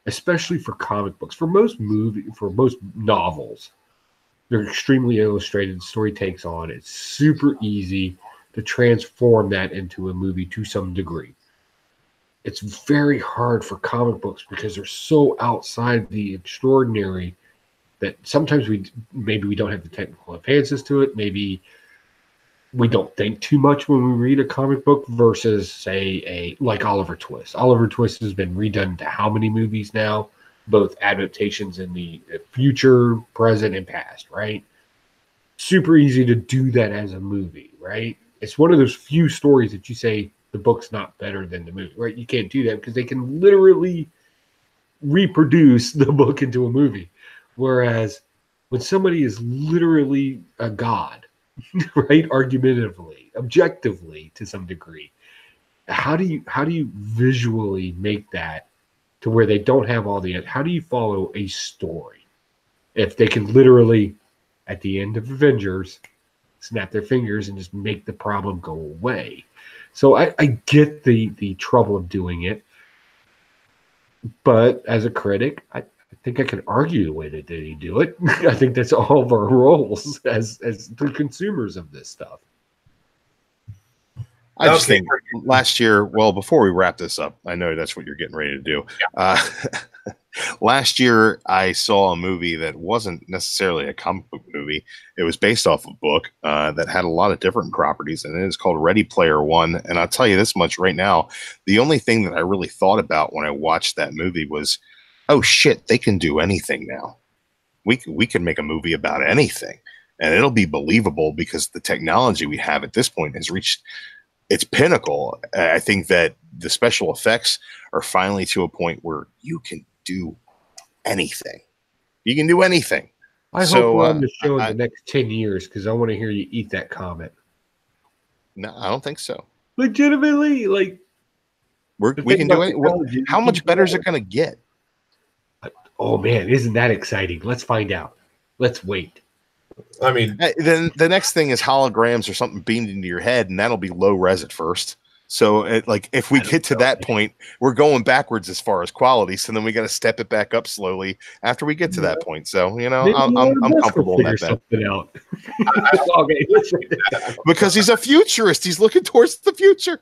especially for comic books, for most novels, They're extremely illustrated. The story takes on. It's super easy to transform that into a movie to some degree. It's very hard for comic books because they're so outside the extraordinary that sometimes we don't have the technical advances to it. Maybe we don't think too much when we read a comic book versus, say, like Oliver Twist. Oliver Twist has been redone to how many movies now? Both adaptations in the future, present, and past, right? Super easy to do that as a movie, right? It's one of those few stories that you say the book's not better than the movie, right? You can't do that because they can literally reproduce the book into a movie. Whereas when somebody is literally a god, right, argumentatively, objectively to some degree, how do you visually make that to where they don't have all the, how do you follow a story if they can literally at the end of Avengers snap their fingers and just make the problem go away? So I get the trouble of doing it, but as a critic, I think I can argue the way that they do it. I think that's all of our roles as the consumers of this stuff. I just think last year, well, before we wrap this up, I know that's what you're getting ready to do. Yeah. Last year, I saw a movie that wasn't necessarily a comic book movie. It was based off a book that had a lot of different properties, and it is called Ready Player One. And I'll tell you this much right now, the only thing that I really thought about when I watched that movie was, oh, shit, they can do anything now. We can make a movie about anything, and it'll be believable because the technology we have at this point has reached its pinnacle. I think that the special effects are finally to a point where you can do anything. You can do anything. I hope we're on the show in the next 10 years because I want to hear you eat that comment. No, I don't think so. Legitimately, like we can do it. How much better is it going to get? Oh man, isn't that exciting? Let's find out. Let's wait. I mean, then the next thing is holograms or something beamed into your head, and that'll be low res at first. So, if we get to that point, we're going backwards as far as quality. So then we got to step it back up slowly after we get to that point. So, I'm comfortable in that. Something out. Because he's a futurist. He's looking towards the future.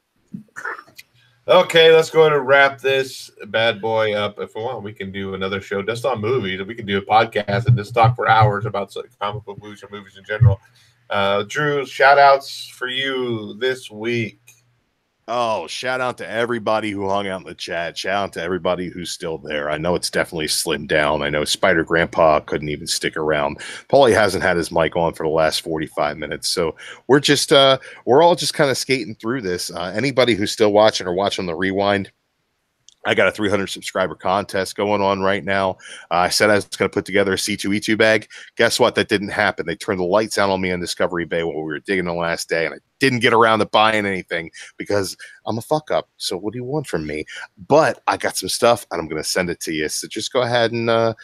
Okay, let's go ahead and wrap this bad boy up. If we want, we can do another show just on movies. We can do a podcast and just talk for hours about comic book movies or movies in general. Drew, shout outs for you this week. Oh, shout out to everybody who hung out in the chat. Shout out to everybody who's still there. I know it's definitely slimmed down. I know Spider Grandpa couldn't even stick around. Paulie hasn't had his mic on for the last 45 minutes. So we're just we're all just kind of skating through this. Anybody who's still watching or watching the rewind, I got a 300 subscriber contest going on right now. I said I was going to put together a C2E2 bag. Guess what? That didn't happen. They turned the lights out on me on Discovery Bay when we were digging the last day, and I didn't get around to buying anything because I'm a fuck up. So what do you want from me? But I got some stuff, and I'm going to send it to you. So just go ahead and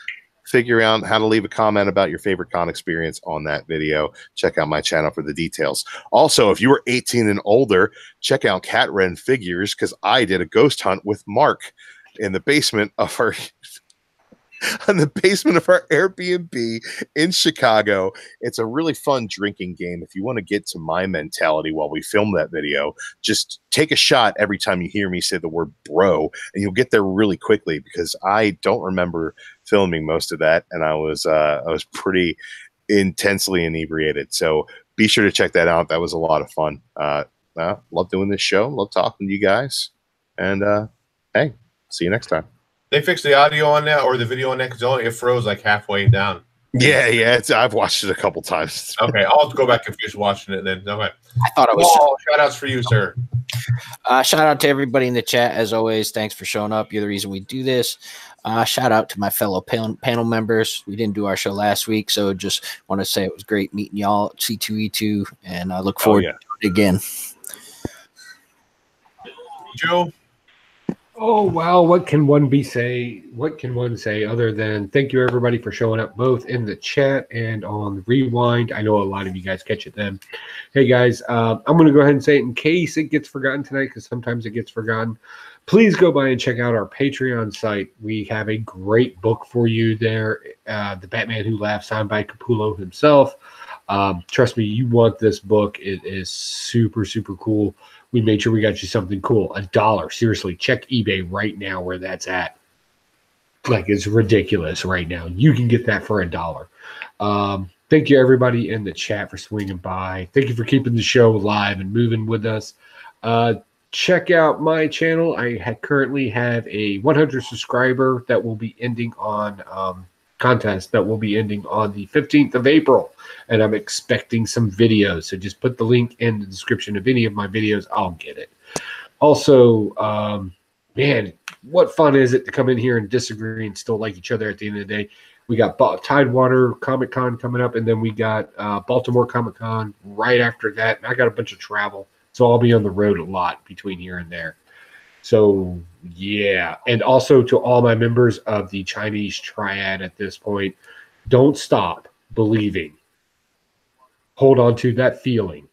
figure out how to leave a comment about your favorite con experience on that video. Check out my channel for the details. Also, if you were 18 and older, check out Cat Ren Figures because I did a ghost hunt with Mark in the basement of our Airbnb in Chicago. It's a really fun drinking game. If you want to get to my mentality while we film that video, just take a shot every time you hear me say the word bro, and you'll get there really quickly because I don't remember filming most of that, and I was pretty intensely inebriated. So be sure to check that out. That was a lot of fun. Love doing this show. Love talking to you guys. And hey, see you next time. They fixed the audio on that or the video on that because it froze like halfway down. Yeah. I've watched it a couple times. Okay, I'll have to go back and finish watching it then. Okay. I thought it was. Shout outs for you, sir. Shout out to everybody in the chat. As always, thanks for showing up. You're the reason we do this. Shout out to my fellow panel members. We didn't do our show last week, so just want to say it was great meeting y'all at C2E2, and I look forward to it again. Joe? Oh wow, what can one say other than thank you everybody for showing up both in the chat and on the rewind. I know a lot of you guys catch it then. Hey guys, I'm going to go ahead and say it in case it gets forgotten tonight, because sometimes it gets forgotten. Please go by and check out our Patreon site. We have a great book for you there, The Batman Who Laughs, signed by Capullo himself. Trust me, you want this book. It is super, super cool. We made sure we got you something cool. $1. Seriously, check eBay right now where that's at. Like, it's ridiculous right now. You can get that for $1. Thank you, everybody in the chat, for swinging by. Thank you for keeping the show alive and moving with us. Check out my channel. I currently have a 100 subscriber that will be ending on contest that will be ending on the 15th of April. And I'm expecting some videos. So just put the link in the description of any of my videos. I'll get it. Also, man, what fun is it to come in here and disagree and still like each other at the end of the day. We got Tidewater Comic Con coming up, and then we got Baltimore Comic Con right after that. And I got a bunch of travel, so I'll be on the road a lot between here and there. So, yeah. And also to all my members of the Chinese Triad at this point, don't stop believing. Hold on to that feeling.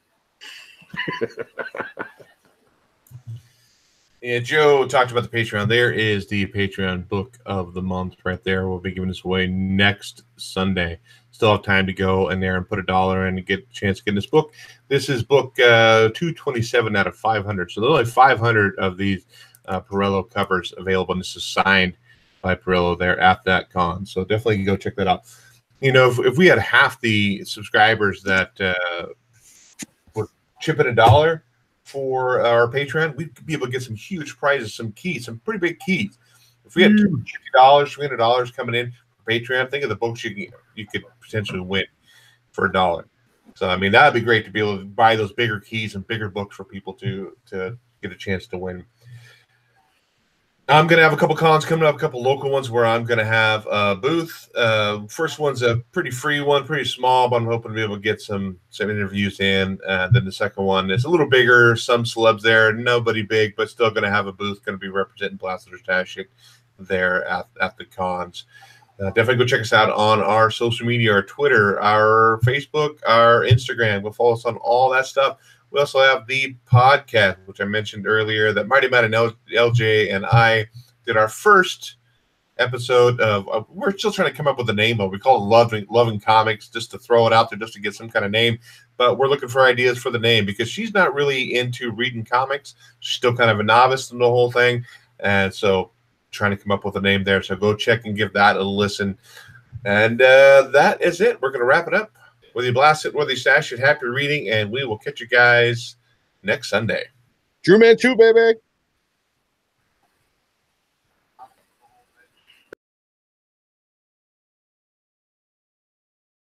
Yeah, Joe talked about the Patreon. There is the Patreon book of the month right there. We'll be giving this away next Sunday. Still have time to go in there and put $1 in and get a chance to get in this book. This is book 227 out of 500. So there's only 500 of these Perillo covers available, and this is signed by Perillo there at that con. So definitely go check that out. You know, if we had half the subscribers that would chip in $1 for our Patreon, we'd be able to get some huge prizes, some keys, some pretty big keys. If we had $50, $300 coming in for Patreon, think of the books you could potentially win for $1. So, I mean, that would be great to be able to buy those bigger keys and bigger books for people to get a chance to win. I'm going to have a couple cons coming up, a couple local ones where I'm going to have a booth. First one's a pretty free one, pretty small, but I'm hoping to be able to get some interviews in. Then the second one is a little bigger, some celebs there, nobody big, but still going to have a booth, going to be representing Blasted Stashik there at the cons. Definitely go check us out on our social media, our Twitter, our Facebook, our Instagram. Go follow us on all that stuff. We also have the podcast, which I mentioned earlier, that Mighty Matt and LJ and I did our first episode of. We're still trying to come up with a name of. We call it Loving Comics, just to throw it out there, just to get some kind of name. But we're looking for ideas for the name because she's not really into reading comics. She's still kind of a novice in the whole thing, and so trying to come up with a name there. So go check and give that a listen. And that is it. We're going to wrap it up. Whether you blast it, whether you stash it, happy reading, and we will catch you guys next Sunday. Drew Man 2, baby.